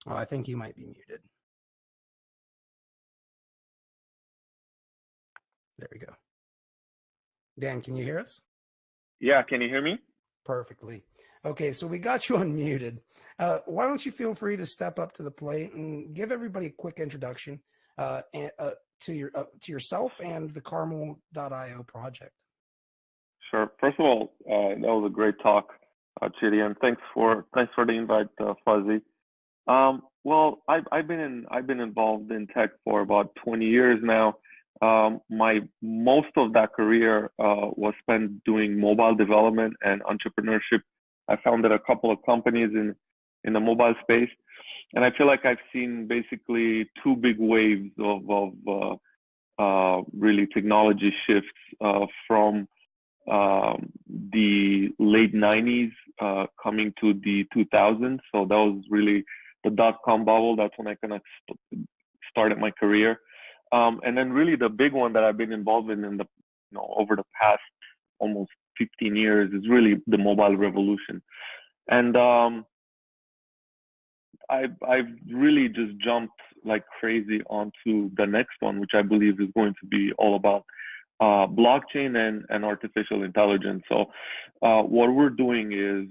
Speaker 1: Oh, I think you might be muted. There we go. Dan, can you hear us?
Speaker 5: Yeah, can you hear me?
Speaker 1: Perfectly. Okay, so we got you unmuted. Why don't you feel free to step up to the plate and give everybody a quick introduction to yourself and the Carmel.io project.
Speaker 5: Sure. First of all, that was a great talk, Chidi, and thanks for the invite, Fuzzy. Well, I've been involved in tech for about 20 years now. My most of that career was spent doing mobile development and entrepreneurship. I founded a couple of companies in the mobile space, and I feel like I've seen basically two big waves of really technology shifts from the late 90s coming to the 2000s. So that was really the dot-com bubble. That's when I kind of started my career. And then really the big one that I've been involved in the, over the past almost 15 years is really the mobile revolution. And I've really just jumped like crazy onto the next one, which I believe is going to be all about blockchain and artificial intelligence. So what we're doing is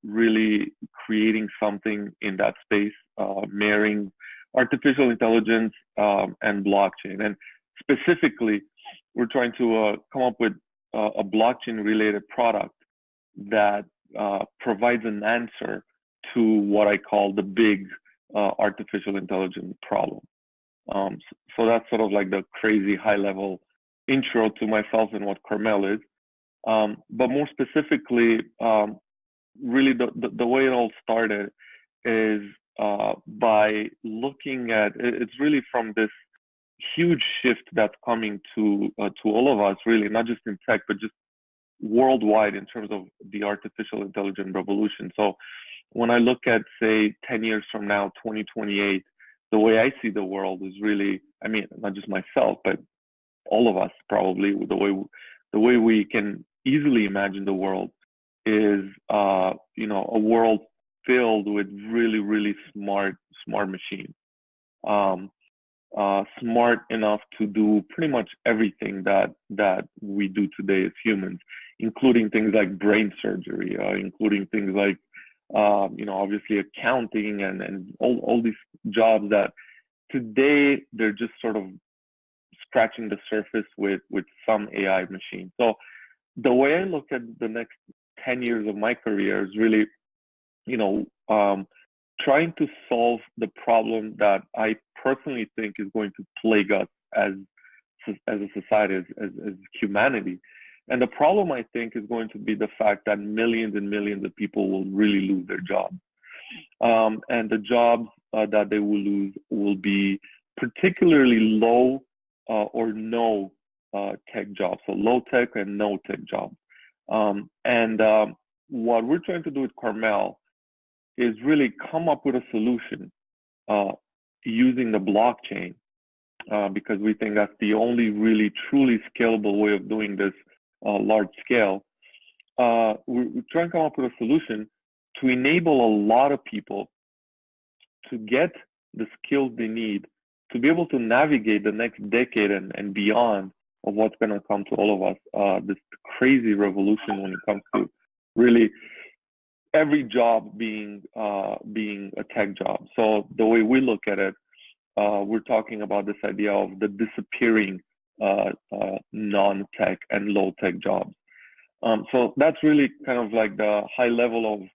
Speaker 5: really creating something in that space, marrying artificial intelligence and blockchain. And specifically, we're trying to come up with a blockchain-related product that provides an answer to what I call the big artificial intelligence problem. So that's sort of like the crazy high-level intro to myself and what Carmel is. But more specifically, really the way it all started is by looking at, it's really from this huge shift that's coming to all of us, really, not just in tech, but just worldwide in terms of the artificial intelligence revolution. So when I look at, say, 10 years from now, 2028, the way I see the world is really, I mean, not just myself, but all of us probably, the way we can easily imagine the world is, you know, a world filled with really, really smart machines. Smart enough to do pretty much everything that we do today as humans, including things like brain surgery, including things like, you know, obviously accounting and all these jobs that today they're just sort of scratching the surface with some AI machine. So the way I look at the next 10 years of my career is really, you know, trying to solve the problem that I personally think is going to plague us as a society, as humanity. And the problem, I think, is going to be the fact that millions and millions of people will really lose their jobs. And the jobs that they will lose will be particularly low or no tech jobs, so low tech and no tech jobs. What we're trying to do with Carmel is really come up with a solution using the blockchain, because we think that's the only really truly scalable way of doing this large scale. We're trying to come up with a solution to enable a lot of people to get the skills they need to be able to navigate the next decade and beyond of what's going to come to all of us. This crazy revolution when it comes to really every job being a tech job. So the way we look at it, we're talking about this idea of the disappearing non-tech and low-tech jobs. So that's really kind of like the high level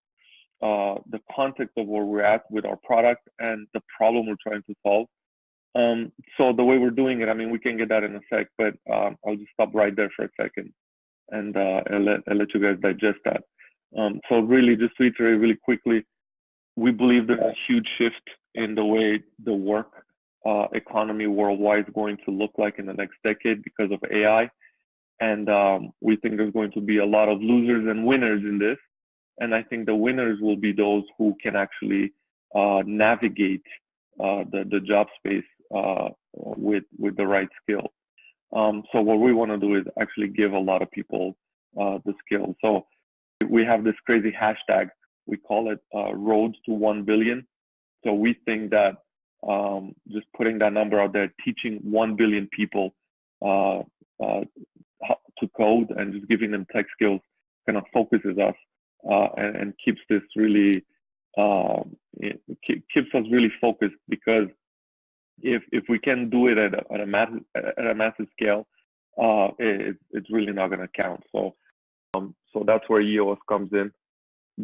Speaker 5: of the context of where we're at with our product and the problem we're trying to solve. So the way we're doing it, I mean, we can get that in a sec, but I'll just stop right there for a second and I'll let you guys digest that. So really, just to iterate really quickly, we believe there's a huge shift in the way the work economy worldwide is going to look like in the next decade because of AI. And we think there's going to be a lot of losers and winners in this. And I think the winners will be those who can actually navigate the job space with the right skills. So what we want to do is actually give a lot of people the skills. So we have this crazy hashtag, we call it Road to 1 billion. So we think that just putting that number out there, teaching 1 billion people how to code and just giving them tech skills kind of focuses us and keeps this really, keeps us really focused, because if we can do it at a massive scale, it's really not going to count. So that's where EOS comes in,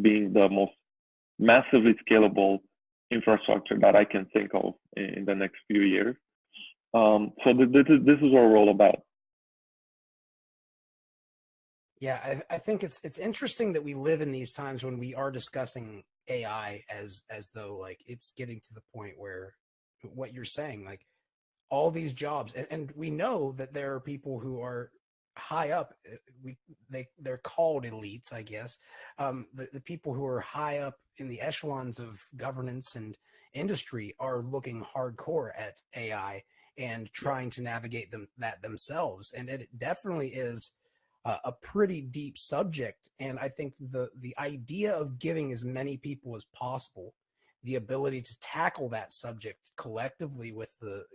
Speaker 5: being the most massively scalable infrastructure that I can think of in the next few years. So this is what we're all about.
Speaker 1: Yeah, I think it's interesting that we live in these times when we are discussing AI as though like it's getting to the point where what you're saying, like all these jobs, and we know that there are people who are high up, they're called elites, I guess. The people who are high up in the echelons of governance and industry are looking hardcore at AI and trying to navigate that themselves. And it definitely is a pretty deep subject. And I think the idea of giving as many people as possible the ability to tackle that subject collectively with the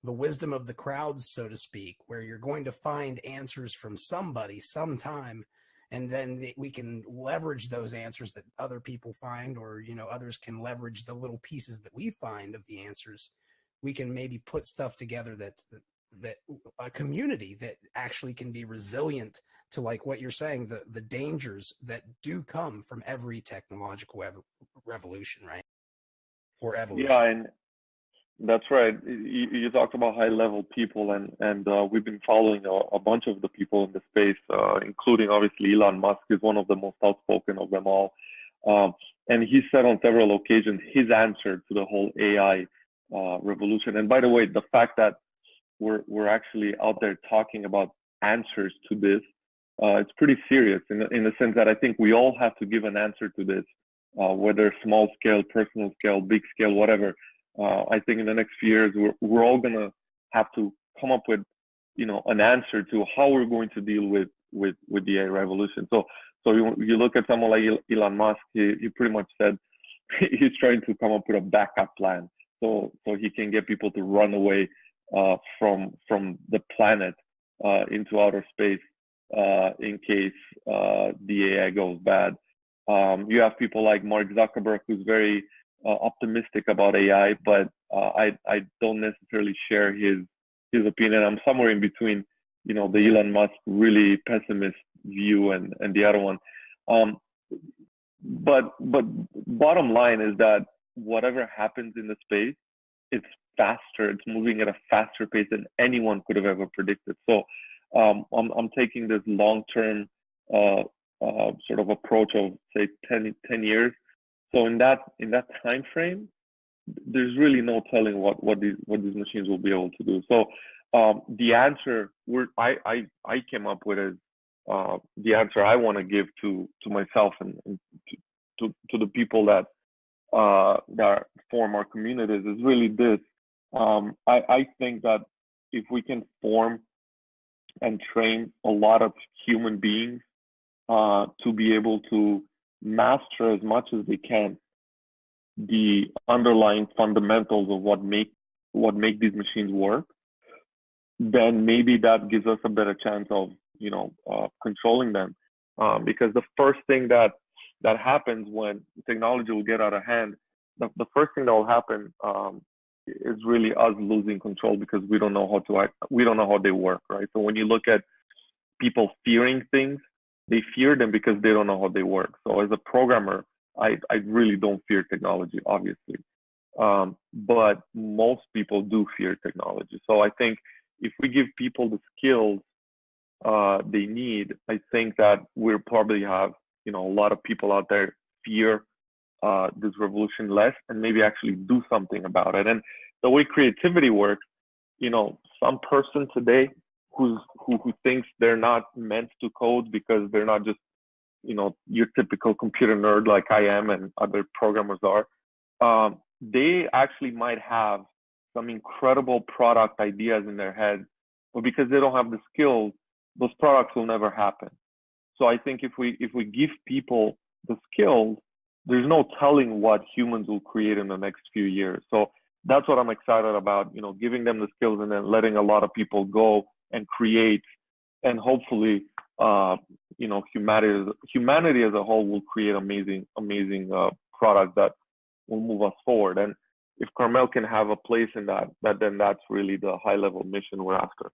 Speaker 1: the wisdom of the crowds, so to speak, where you're going to find answers from somebody sometime, and then we can leverage those answers that other people find, or, you know, others can leverage the little pieces that we find of the answers. We can maybe put stuff together that a community that actually can be resilient to, like what you're saying, the dangers that do come from every technological revolution, right? Or evolution.
Speaker 5: Yeah, and that's right. You talked about high-level people, and we've been following a bunch of the people in the space, including obviously Elon Musk is one of the most outspoken of them all. And he said on several occasions his answer to the whole AI revolution. And by the way, the fact that we're actually out there talking about answers to this, it's pretty serious in the sense that I think we all have to give an answer to this, whether small scale, personal scale, big scale, whatever. I think in the next few years, we're all gonna have to come up with, you know, an answer to how we're going to deal with the AI revolution. So you look at someone like Elon Musk, he pretty much said he's trying to come up with a backup plan, so he can get people to run away from the planet into outer space in case the AI goes bad. You have people like Mark Zuckerberg, who's very optimistic about AI, but I don't necessarily share his opinion. I'm somewhere in between, you know, the Elon Musk really pessimist view and the other one. But bottom line is that whatever happens in the space, it's faster. It's moving at a faster pace than anyone could have ever predicted. So I'm taking this long-term sort of approach of, say, 10 years. So in that time frame, there's really no telling what these machines will be able to do. So the answer I came up with is the answer I want to give to myself and to the people that form our communities is really this. I think that if we can form and train a lot of human beings to be able to master as much as they can the underlying fundamentals of what make these machines work, then maybe that gives us a better chance of, you know, controlling them. Because the first thing that happens when technology will get out of hand, the first thing that will happen is really us losing control, because we don't know how to act, we don't know how they work, right? So when you look at people fearing things, they fear them because they don't know how they work. So as a programmer, I really don't fear technology, obviously. But most people do fear technology. So I think if we give people the skills they need, I think that we'll probably have, you know, a lot of people out there fear this revolution less and maybe actually do something about it. And the way creativity works, you know, some person today who thinks they're not meant to code because they're not just, you know, your typical computer nerd like I am and other programmers are, they actually might have some incredible product ideas in their head, but because they don't have the skills, those products will never happen. So I think if we give people the skills, there's no telling what humans will create in the next few years. So that's what I'm excited about, you know, giving them the skills and then letting a lot of people go and create, and hopefully, you know, humanity as a whole will create amazing products that will move us forward. And if Carmel can have a place in that, then that's really the high-level mission we're after.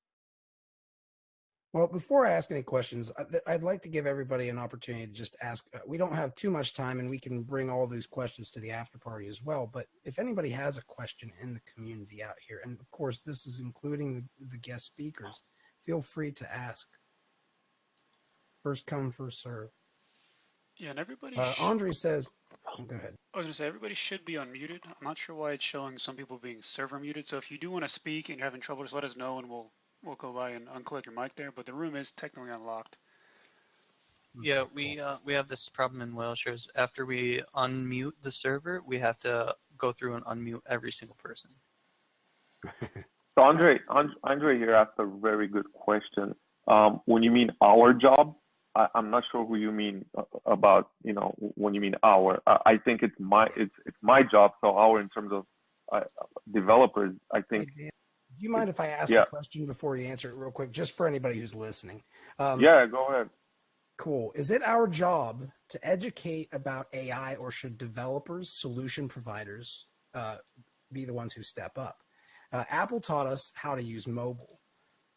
Speaker 1: Well, before I ask any questions, I'd like to give everybody an opportunity to just ask. We don't have too much time, and we can bring all these questions to the after party as well. But if anybody has a question in the community out here, and of course, this is including the guest speakers, feel free to ask. First come, first serve.
Speaker 2: Yeah, and everybody.
Speaker 1: Andre says, oh, go ahead.
Speaker 2: I was going to say, everybody should be unmuted. I'm not sure why it's showing some people being server muted. So if you do want to speak and you're having trouble, just let us know and we'll go by and unclick your mic there. But the room is technically unlocked.
Speaker 6: Yeah, we have this problem in Wellshares. After we unmute the server, we have to go through and unmute every single person.
Speaker 5: So Andre here asked a very good question. When you mean our job, I'm not sure who you mean about, you know, when you mean our. I think it's my job. So our in terms of developers, I think.
Speaker 1: you mind if I ask
Speaker 5: Yeah.
Speaker 1: the question before you answer it real quick, just for anybody who's listening?
Speaker 5: Yeah, go ahead.
Speaker 1: Cool. Is it our job to educate about AI, or should developers, solution providers be the ones who step up? Apple taught us how to use mobile.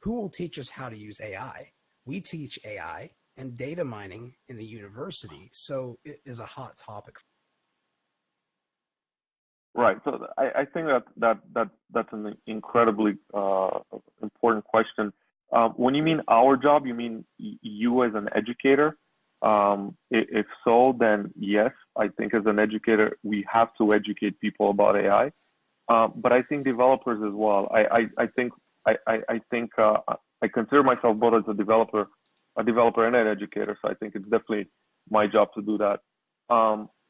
Speaker 1: Who will teach us how to use AI? We teach AI and data mining in the university, so it is a hot topic.
Speaker 5: Right. So I think that's an incredibly important question. When you mean our job, you mean you as an educator? If so, then yes, I think as an educator, we have to educate people about AI. But I think developers as well. I think I consider myself both as a developer and an educator. So I think it's definitely my job to do that.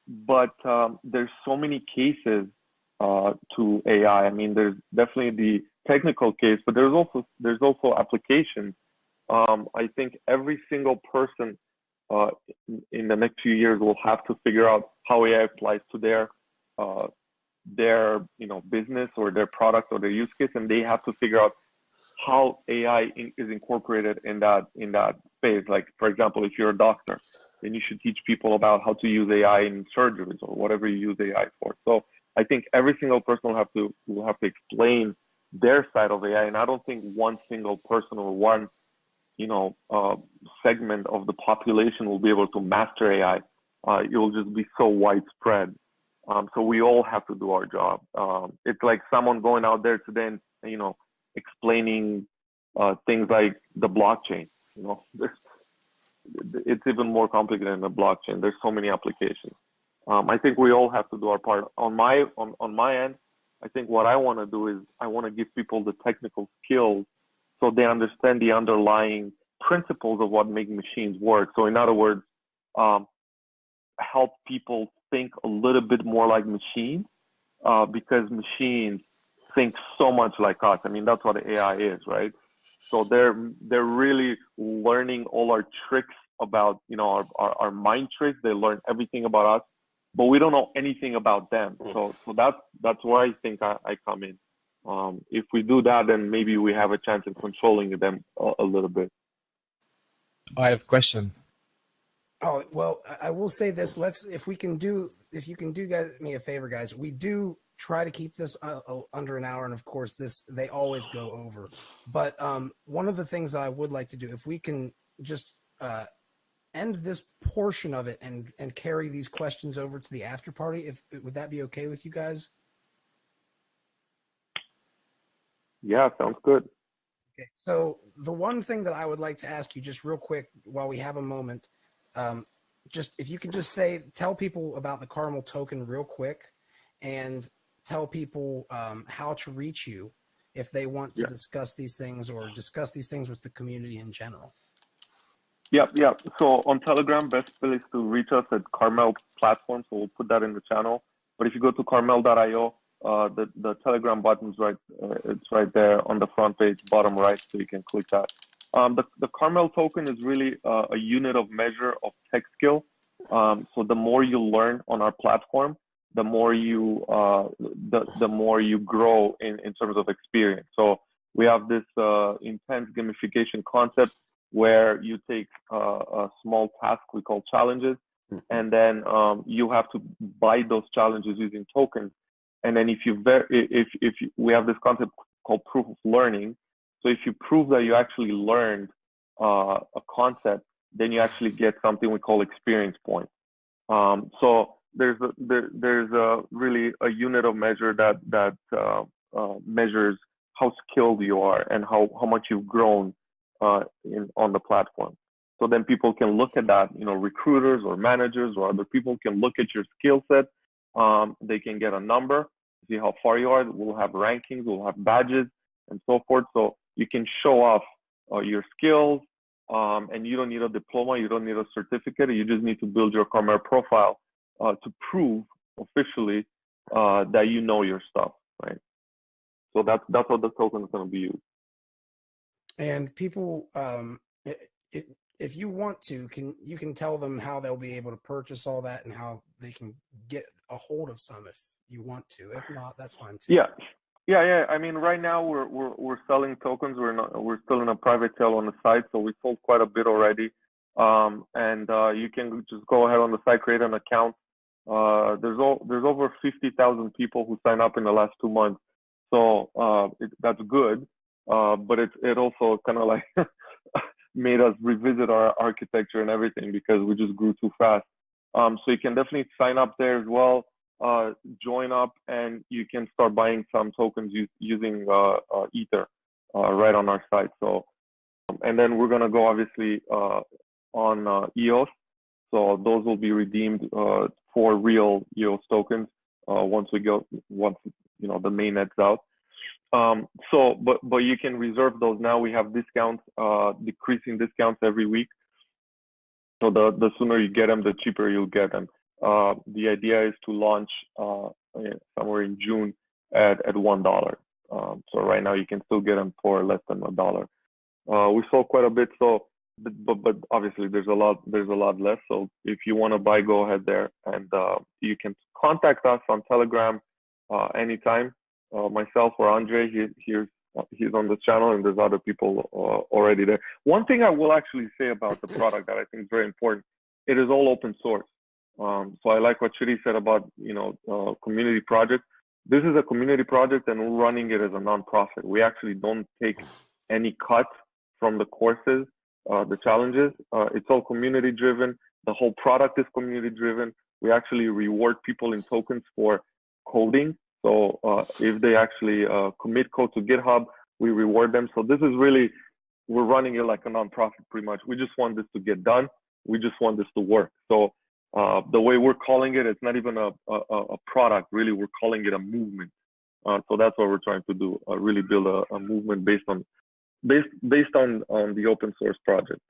Speaker 5: But there's so many cases to AI. I mean, there's definitely the technical case, but there's also applications. I think every single person in the next few years will have to figure out how AI applies to their business or their product or their use case, and they have to figure out how AI is incorporated in that space. Like, for example, if you're a doctor, then you should teach people about how to use AI in surgeries or whatever you use AI for. So I think every single person will have to explain their side of AI, and I don't think one single person or one segment of the population will be able to master AI. It will just be so widespread. So we all have to do our job. It's like someone going out there today and explaining things like the blockchain. It's even more complicated than the blockchain. There's so many applications. I think we all have to do our part. On my end, I think what I want to do is I want to give people the technical skills so they understand the underlying principles of what make machines work. So in other words, help people think a little bit more like machines, because machines think so much like us. I mean, that's what AI is, right? So they're really learning all our tricks about our mind tricks. They learn everything about us, but we don't know anything about them. So that's where I think I come in. If we do that, then maybe we have a chance in controlling them a little bit.
Speaker 7: I have a question.
Speaker 1: Oh, well, I will say this. If you can do me a favor, guys, we do try to keep this under an hour. And of course, they always go over. But one of the things that I would like to do, if we can just end this portion of it and carry these questions over to the after party, would that be okay with you guys?
Speaker 5: Yeah, sounds good.
Speaker 1: Okay. So the one thing that I would like to ask you just real quick while we have a moment, just if you could just tell people about the Caramel token real quick, and tell people how to reach you if they want to discuss these things or discuss these things with the community in general.
Speaker 5: Yeah. So on Telegram, best place to reach us at Caramel platform. So we'll put that in the channel. But if you go to caramel.io, the Telegram button's right. It's right there on the front page, bottom right, so you can click that. The Caramel token is really a unit of measure of tech skill. So the more you learn on our platform, the more you grow in terms of experience. So we have this intense gamification concept where you take a small task we call challenges, and then you have to buy those challenges using tokens. And then if we have this concept called proof of learning. So if you prove that you actually learned a concept, then you actually get something we call experience points. So there's really a unit of measure that measures how skilled you are and how much you've grown on the platform. So then people can look at that, recruiters or managers or other people can look at your skill set. They can get a number, see how far you are. We'll have rankings, we'll have badges and so forth. So you can show off your skills, and you don't need a diploma, you don't need a certificate. You just need to build your Caramel profile to prove officially that you know your stuff, right? So that's what the token is going to be used.
Speaker 1: And people, if you want to, you can tell them how they'll be able to purchase all that and how they can get a hold of some if you want to. If not, that's fine too.
Speaker 5: Yeah. Yeah. I mean, right now we're selling tokens. We're still in a private sale on the site, so we sold quite a bit already. And you can just go ahead on the site, create an account. There's over 50,000 people who sign up in the last 2 months, so that's good. But it also kind of like made us revisit our architecture and everything because we just grew too fast. So you can definitely sign up there as well. Join up, and you can start buying some tokens using Ether right on our site. So, and then we're gonna go obviously on EOS. So those will be redeemed for real EOS tokens once you know the mainnet's out. But you can reserve those now. We have discounts, decreasing discounts every week. So the sooner you get them, the cheaper you'll get them. The idea is to launch somewhere in June at $1. So right now you can still get them for less than $1. We sold quite a bit, so but obviously there's a lot less. So if you want to buy, go ahead there, and you can contact us on Telegram anytime. Myself or Andre, he's on the channel, and there's other people already there. One thing I will actually say about the product that I think is very important: it is all open source. So I like what Chidi said about community project. This is a community project, and we're running it as a nonprofit. We actually don't take any cut from the courses, the challenges. It's all community driven. The whole product is community driven. We actually reward people in tokens for coding. So if they actually commit code to GitHub, we reward them. So this is really, we're running it like a nonprofit pretty much. We just want this to get done. We just want this to work. So the way we're calling it, it's not even a product, really. We're calling it a movement. So that's what we're trying to do, really build a movement based on the open source project.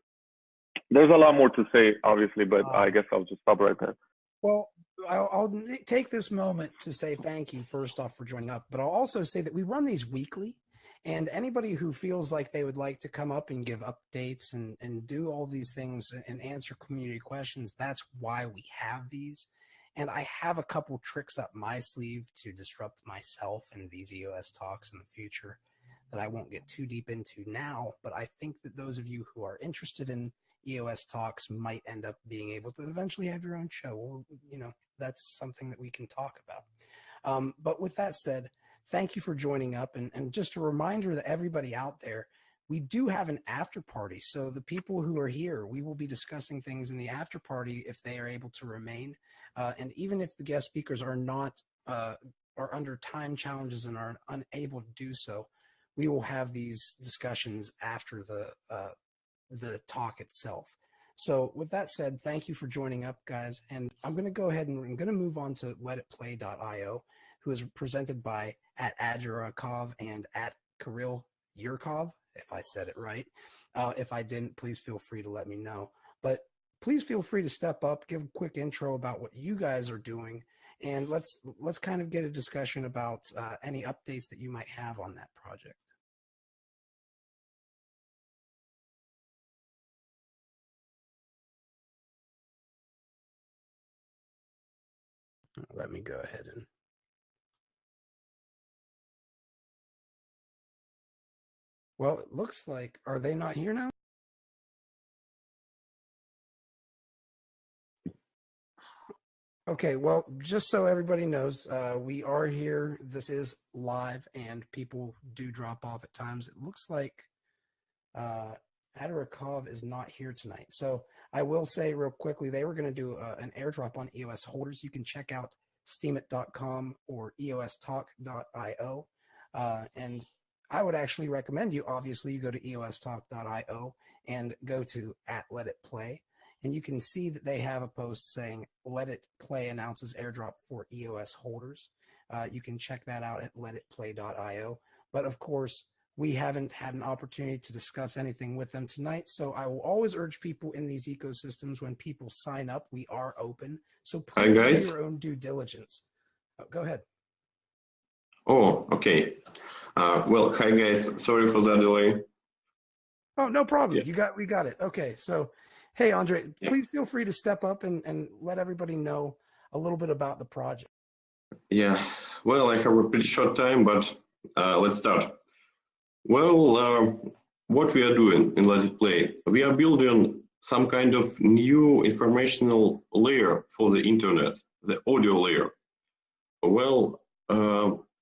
Speaker 5: There's a lot more to say, obviously, but I guess I'll just stop right there.
Speaker 1: Well, I'll take this moment to say thank you, first off, for joining up, but I'll also say that we run these weekly, and anybody who feels like they would like to come up and give updates and do all these things and answer community questions, that's why we have these. And I have a couple tricks up my sleeve to disrupt myself in these EOS talks in the future that I won't get too deep into now, but I think that those of you who are interested in EOS talks might end up being able to eventually have your own show. Well, that's something that we can talk about. But with that said, thank you for joining up. And just a reminder that everybody out there, we do have an after party. So the people who are here, we will be discussing things in the after party if they are able to remain. And even if the guest speakers are not, are under time challenges and are unable to do so, we will have these discussions after the talk itself. So with that said, thank you for joining up, guys. And I'm going to go ahead and I'm going to move on to letitplay.io, who is presented by @Adjurakov and @Kirill Yurkov, if I said it right. If I didn't, please feel free to let me know. But please feel free to step up, give a quick intro about what you guys are doing, and let's kind of get a discussion about any updates that you might have on that project. Let me go ahead and. Well, it looks like, are they not here now? Okay, well, just so everybody knows, we are here. This is live, and people do drop off at times. It looks like Adjurakov is not here tonight. So I will say real quickly, they were going to do an airdrop on EOS holders. You can check out steemit.com or EOSTalk.io. And I would actually recommend you, obviously, you go to EOSTalk.io and go to @LetItPlay. And you can see that they have a post saying, "Let It Play announces airdrop for EOS holders." You can check that out at letitplay.io. But of course, we haven't had an opportunity to discuss anything with them tonight. So I will always urge people in these ecosystems, when people sign up, we are open. So please do your own due diligence. Go ahead.
Speaker 8: Oh, okay. Well, hi guys. Sorry for the delay.
Speaker 1: Oh, no problem.
Speaker 8: Yeah.
Speaker 1: We got it. Okay. So, hey, Andre, please feel free to step up and let everybody know a little bit about the project.
Speaker 8: Yeah. Well, I have a pretty short time, but let's start. Well, what we are doing in Let It Play, we are building some kind of new informational layer for the internet, the audio layer. Well,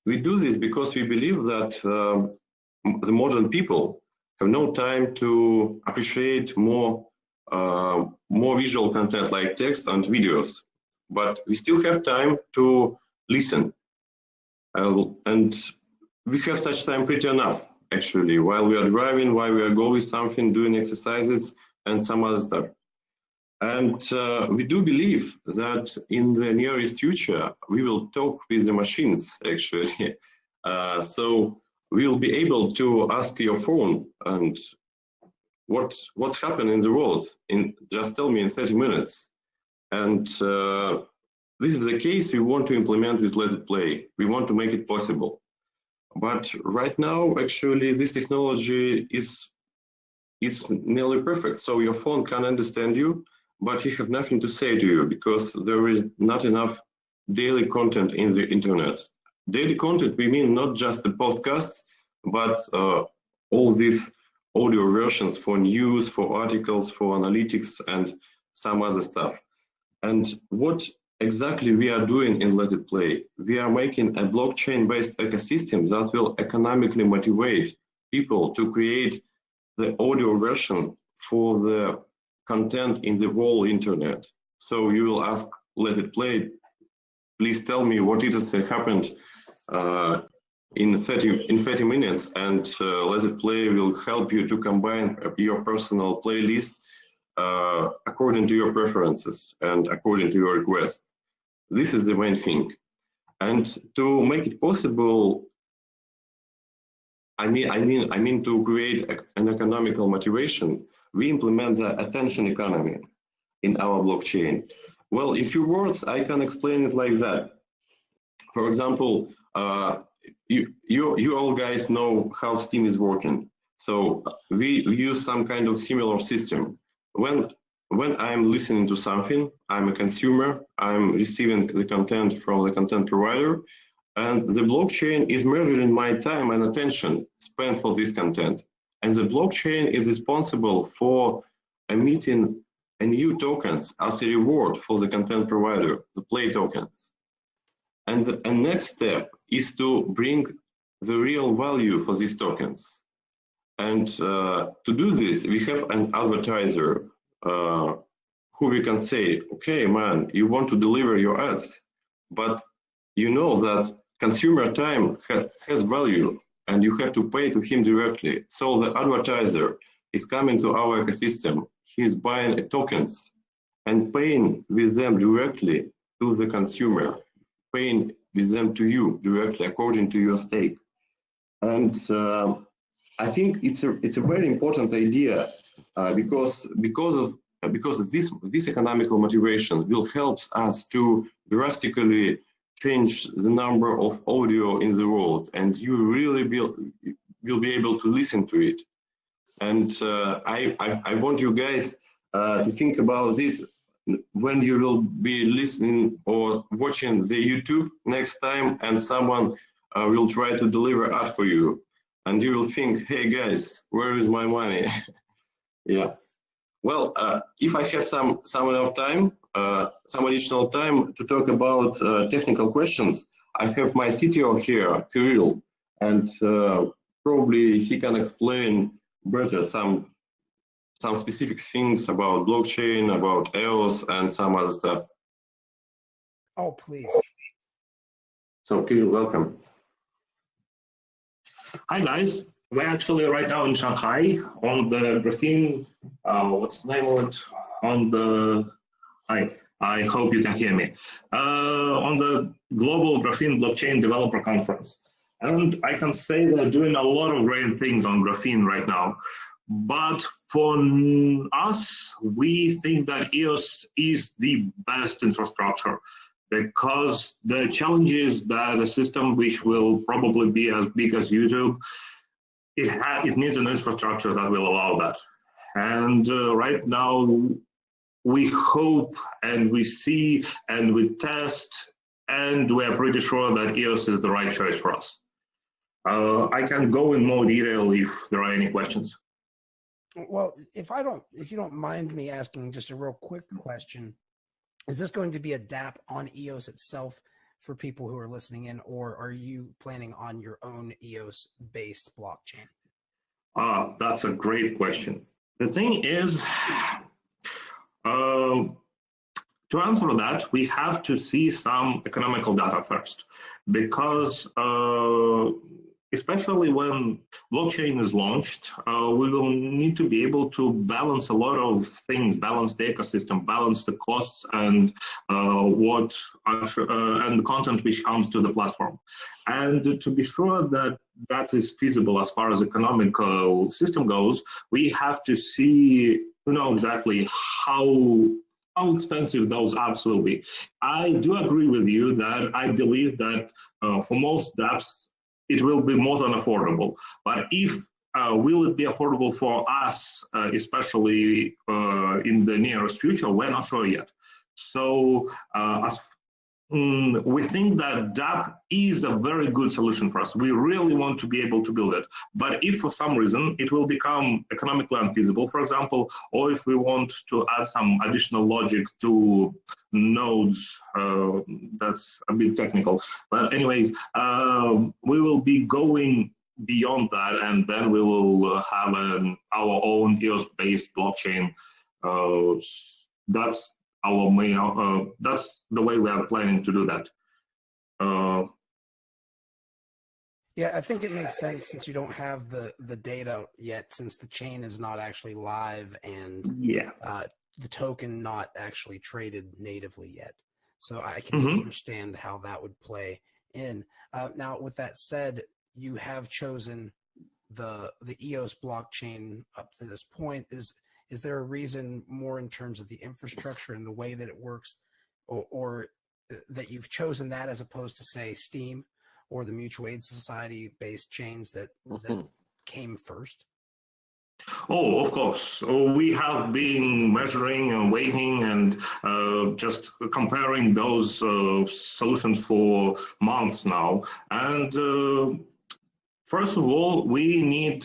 Speaker 8: we do this because we believe that the modern people have no time to appreciate more visual content like text and videos, but we still have time to listen, and we have such time pretty enough actually, while we are driving, while we are going something, doing exercises and some other stuff. And we do believe that in the nearest future we will talk with the machines actually. So we will be able to ask your phone and what's happened in the world, just tell me in 30 minutes. And this is the case we want to implement with Let It Play. We want to make it possible. But right now, actually, this technology is nearly perfect. So your phone can understand you, but he have nothing to say to you because there is not enough daily content in the internet. Daily content, we mean not just the podcasts, but all these audio versions for news, for articles, for analytics, and some other stuff. And what exactly we are doing in Let It Play, we are making a blockchain-based ecosystem that will economically motivate people to create the audio version for the content in the whole internet. So you will ask Let It Play, please tell me what it has happened in 30 minutes, and Let It Play will help you to combine your personal playlist according to your preferences and according to your request. This is the main thing. And to make it possible, I mean to create an economical motivation, we implement the attention economy in our blockchain. Well, in few words, I can explain it like that. For example, you all guys know how Steam is working. So we use some kind of similar system. When I'm listening to something, I'm a consumer, I'm receiving the content from the content provider, and the blockchain is measuring my time and attention spent for this content. And the blockchain is responsible for emitting a new tokens as a reward for the content provider, the play tokens. And the next step is to bring the real value for these tokens. And to do this, we have an advertiser who we can say, okay, man, you want to deliver your ads, but you know that consumer time has value and you have to pay to him directly. So the advertiser is coming to our ecosystem. He's buying tokens and paying with them directly to the consumer, paying with them to you directly according to your stake. And I think it's a very important idea because this economical motivation will help us to drastically change the number of audio in the world, and you really will be able to listen to it. And I want you guys to think about it when you will be listening or watching the YouTube next time, and someone will try to deliver ad for you, and you will think, hey guys, where is my money? Yeah. Well, if I have some enough time, some additional time to talk about technical questions, I have my CTO here, Kirill, and probably he can explain better some specific things about blockchain, about EOS, and some other stuff.
Speaker 1: Oh, please.
Speaker 8: So Kirill, welcome.
Speaker 9: Hi guys, we're actually right now in Shanghai on the Graphene, what's the name of it? On the, I hope you can hear me. On the Global Graphene Blockchain Developer Conference. And I can say they're doing a lot of great things on Graphene right now. But for us, we think that EOS is the best infrastructure, because the challenge is that a system which will probably be as big as YouTube, it needs an infrastructure that will allow that. And right now, we hope and we see and we test, and we're pretty sure that EOS is the right choice for us. I can go in more detail if there are any questions.
Speaker 1: Well, if you don't mind me asking just a real quick question, is this going to be a dApp on EOS itself for people who are listening in, or are you planning on your own EOS-based blockchain?
Speaker 9: That's a great question. The thing is, to answer that, we have to see some economical data first, because especially when blockchain is launched, we will need to be able to balance a lot of things, balance the ecosystem, balance the costs and and the content which comes to the platform. And to be sure that that is feasible as far as economical system goes, we have to see, exactly how expensive those apps will be. I do agree with you that I believe that for most apps, it will be more than affordable. But if will it be affordable for us, especially in the nearest future, we're not sure yet. So we think that dApp is a very good solution for us. We really want to be able to build it. But if for some reason it will become economically unfeasible, for example, or if we want to add some additional logic to nodes, that's a bit technical. But anyways, we will be going beyond that, and then we will have our own EOS-based blockchain. That's our main, that's the way we are planning to do that.
Speaker 1: Yeah, I think it makes sense since you don't have the data yet, since the chain is not actually live and the token not actually traded natively yet. So I can understand how that would play in. Now, with that said, you have chosen the EOS blockchain up to this point. Is there a reason more in terms of the infrastructure and the way that it works, or that you've chosen that as opposed to, say, Steam or the Mutual Aid Society-based chains that came first?
Speaker 9: Oh, of course. We have been measuring and weighing and just comparing those solutions for months now. And first of all, we need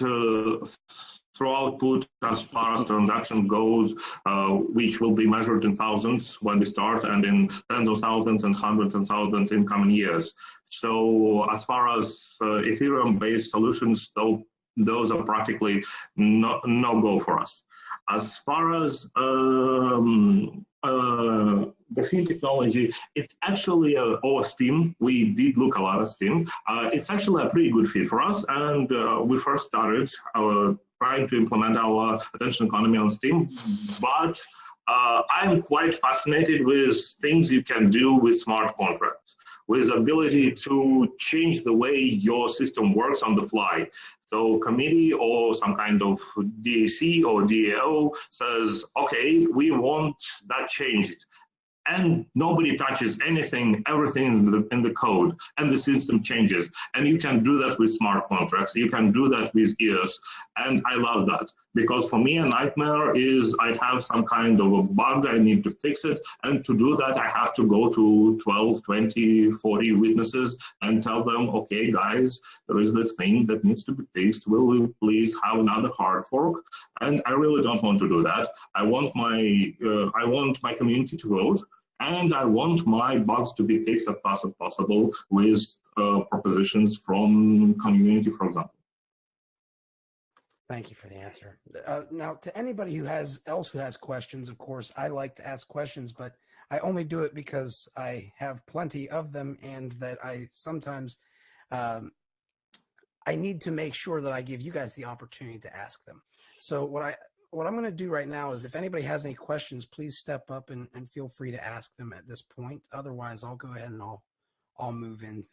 Speaker 9: through output as far as transaction goes, which will be measured in thousands when we start, and in tens of thousands and hundreds of thousands in coming years. So as far as Ethereum-based solutions, those are practically no-go for us. As far as graphene technology, it's actually our Steam. We did look a lot at Steam. It's actually a pretty good fit for us, and we first started trying to implement our attention economy on Steam, but I'm quite fascinated with things you can do with smart contracts, with ability to change the way your system works on the fly. So committee or some kind of DAC or DAO says, okay, we want that changed. And nobody touches anything, everything in the code, and the system changes. And you can do that with smart contracts. You can do that with EOS. And I love that, because for me, a nightmare is I have some kind of a bug, I need to fix it. And to do that, I have to go to 12, 20, 40 witnesses and tell them, okay, guys, there is this thing that needs to be fixed. Will we please have another hard fork? And I really don't want to do that. I want my community to vote. And I want my bugs to be fixed as fast as possible with propositions from community, for example.
Speaker 1: Thank you for the answer. Now, to anybody who has questions, of course, I like to ask questions, but I only do it because I have plenty of them, and that I sometimes I need to make sure that I give you guys the opportunity to ask them. So what I'm going to do right now is, if anybody has any questions, please step up and feel free to ask them at this point. Otherwise, I'll go ahead and I'll move in.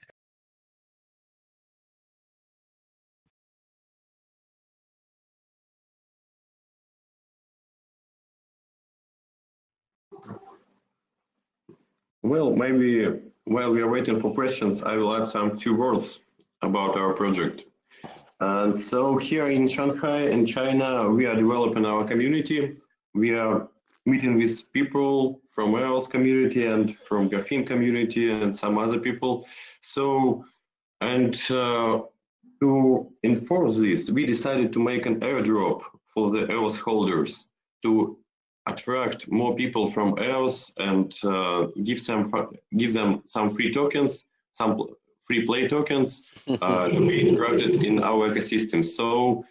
Speaker 8: Well, maybe while we are waiting for questions, I will add some few words about our project. And so here in Shanghai, in China, we are developing our community. We are meeting with people from EOS community and from Graphene community and some other people. So, and to enforce this, we decided to make an airdrop for the EOS holders to attract more people from EOS and give them some free tokens, some free play tokens to be interacted in our ecosystem. So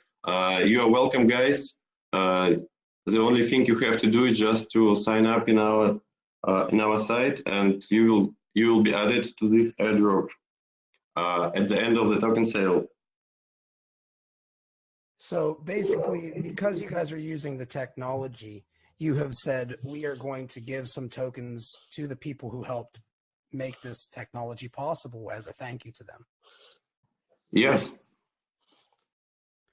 Speaker 8: you are welcome, guys. The only thing you have to do is just to sign up in our site, and you will be added to this airdrop at the end of the token sale.
Speaker 1: So basically, because you guys are using the technology, you have said we are going to give some tokens to the people who helped make this technology possible as a thank you to them.
Speaker 8: Yes.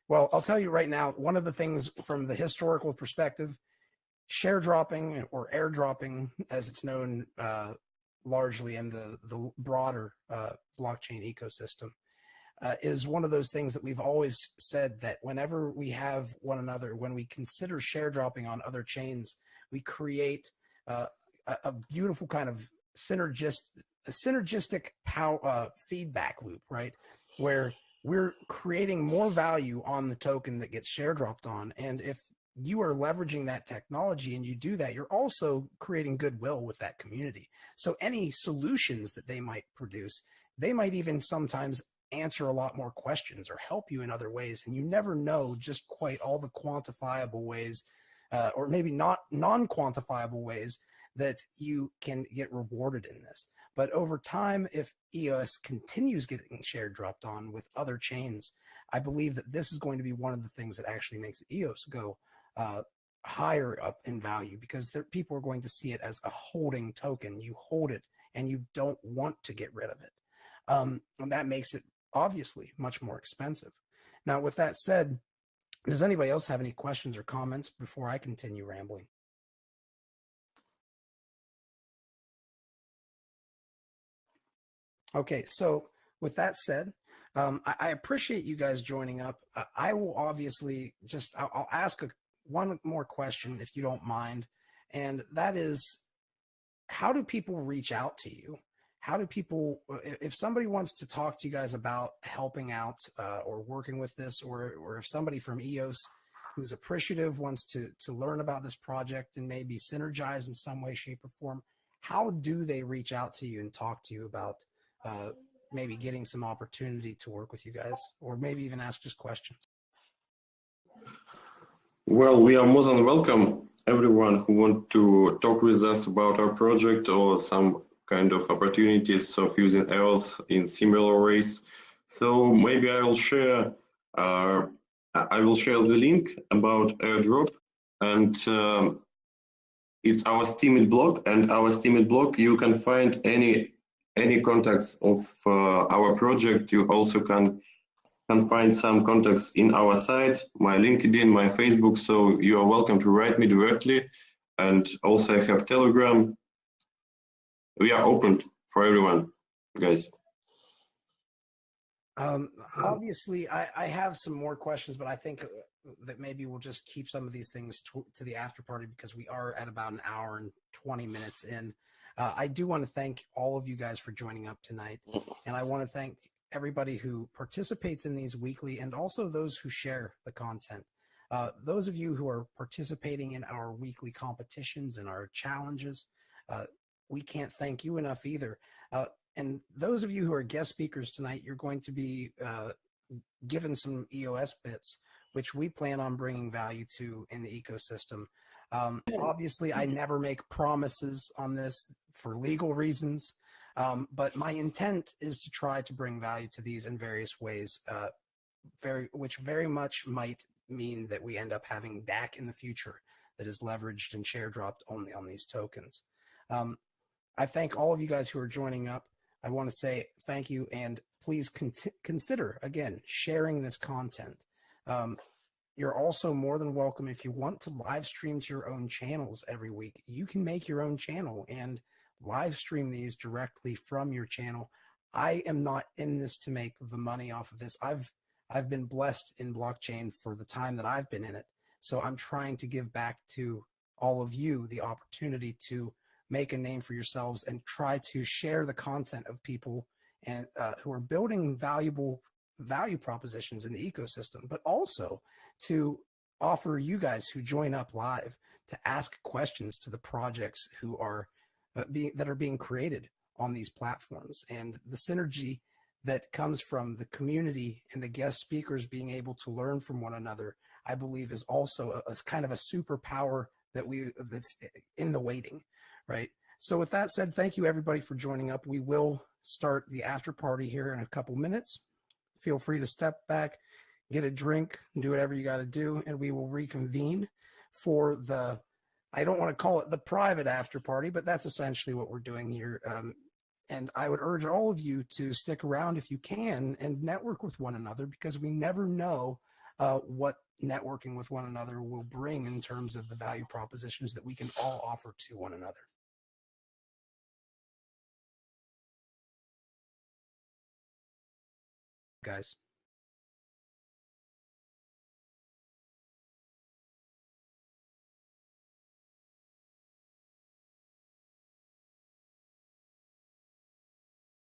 Speaker 1: Well, I'll tell you right now, one of the things from the historical perspective, share dropping or airdropping, as it's known largely in the broader blockchain ecosystem, is one of those things that we've always said that whenever we have one another, when we consider share dropping on other chains, we create a beautiful kind of synergistic feedback loop, right? Where we're creating more value on the token that gets share dropped on. And if you are leveraging that technology and you do that, you're also creating goodwill with that community. So any solutions that they might produce, they might even sometimes answer a lot more questions or help you in other ways. And you never know just quite all the quantifiable ways, or maybe not non-quantifiable ways that you can get rewarded in this. But over time, if EOS continues getting share dropped on with other chains, I believe that this is going to be one of the things that actually makes EOS go higher up in value, because people are going to see it as a holding token. You hold it and you don't want to get rid of it. And that makes it obviously much more expensive. Now, with that said, does anybody else have any questions or comments before I continue rambling? Okay, so with that said, I appreciate you guys joining up. I will obviously I'll ask one more question if you don't mind, and that is, how do people reach out to you? How do people, if somebody wants to talk to you guys about helping out or working with this, or if somebody from EOS who's appreciative wants to learn about this project and maybe synergize in some way, shape, or form, how do they reach out to you and talk to you about maybe getting some opportunity to work with you guys, or maybe even ask just questions?
Speaker 8: Well, we are more than welcome everyone who want to talk with us about our project or some kind of opportunities of using EOS in similar ways. So maybe I will share the link about airdrop, and it's our Steemit blog. And our Steemit blog, you can find any contacts of our project. You also can find some contacts in our site, my LinkedIn, my Facebook. So you are welcome to write me directly. And also I have Telegram. We are open for everyone, guys.
Speaker 1: Obviously, I have some more questions, but I think that maybe we'll just keep some of these things to the after party, because we are at about an hour and 20 minutes in. I do want to thank all of you guys for joining up tonight, and I want to thank everybody who participates in these weekly, and also those who share the content. Those of you who are participating in our weekly competitions and our challenges, we can't thank you enough either. And those of you who are guest speakers tonight, you're going to be given some EOS bits, which we plan on bringing value to in the ecosystem. Obviously, I never make promises on this for legal reasons, but my intent is to try to bring value to these in various ways, which very much might mean that we end up having DAC in the future that is leveraged and share dropped only on these tokens. I thank all of you guys who are joining up. I want to say thank you, and please consider, again, sharing this content. You're also more than welcome, if you want to live stream to your own channels every week, you can make your own channel and live stream these directly from your channel. I am not in this to make the money off of this. I've been blessed in blockchain for the time that I've been in it. So I'm trying to give back to all of you the opportunity to make a name for yourselves and try to share the content of people and who are building valuable value propositions in the ecosystem, but also to offer you guys who join up live to ask questions to the projects who are that are being created on these platforms. And the synergy that comes from the community and the guest speakers being able to learn from one another, I believe, is also a kind of a superpower that's in the waiting, right? So with that said, thank you everybody for joining up. We will start the after party here in a couple minutes. Feel free to step back, get a drink, and do whatever you got to do, and we will reconvene for the, I don't want to call it the private after party, but that's essentially what we're doing here. And I would urge all of you to stick around if you can and network with one another, because we never know what networking with one another will bring in terms of the value propositions that we can all offer to one another. Guys.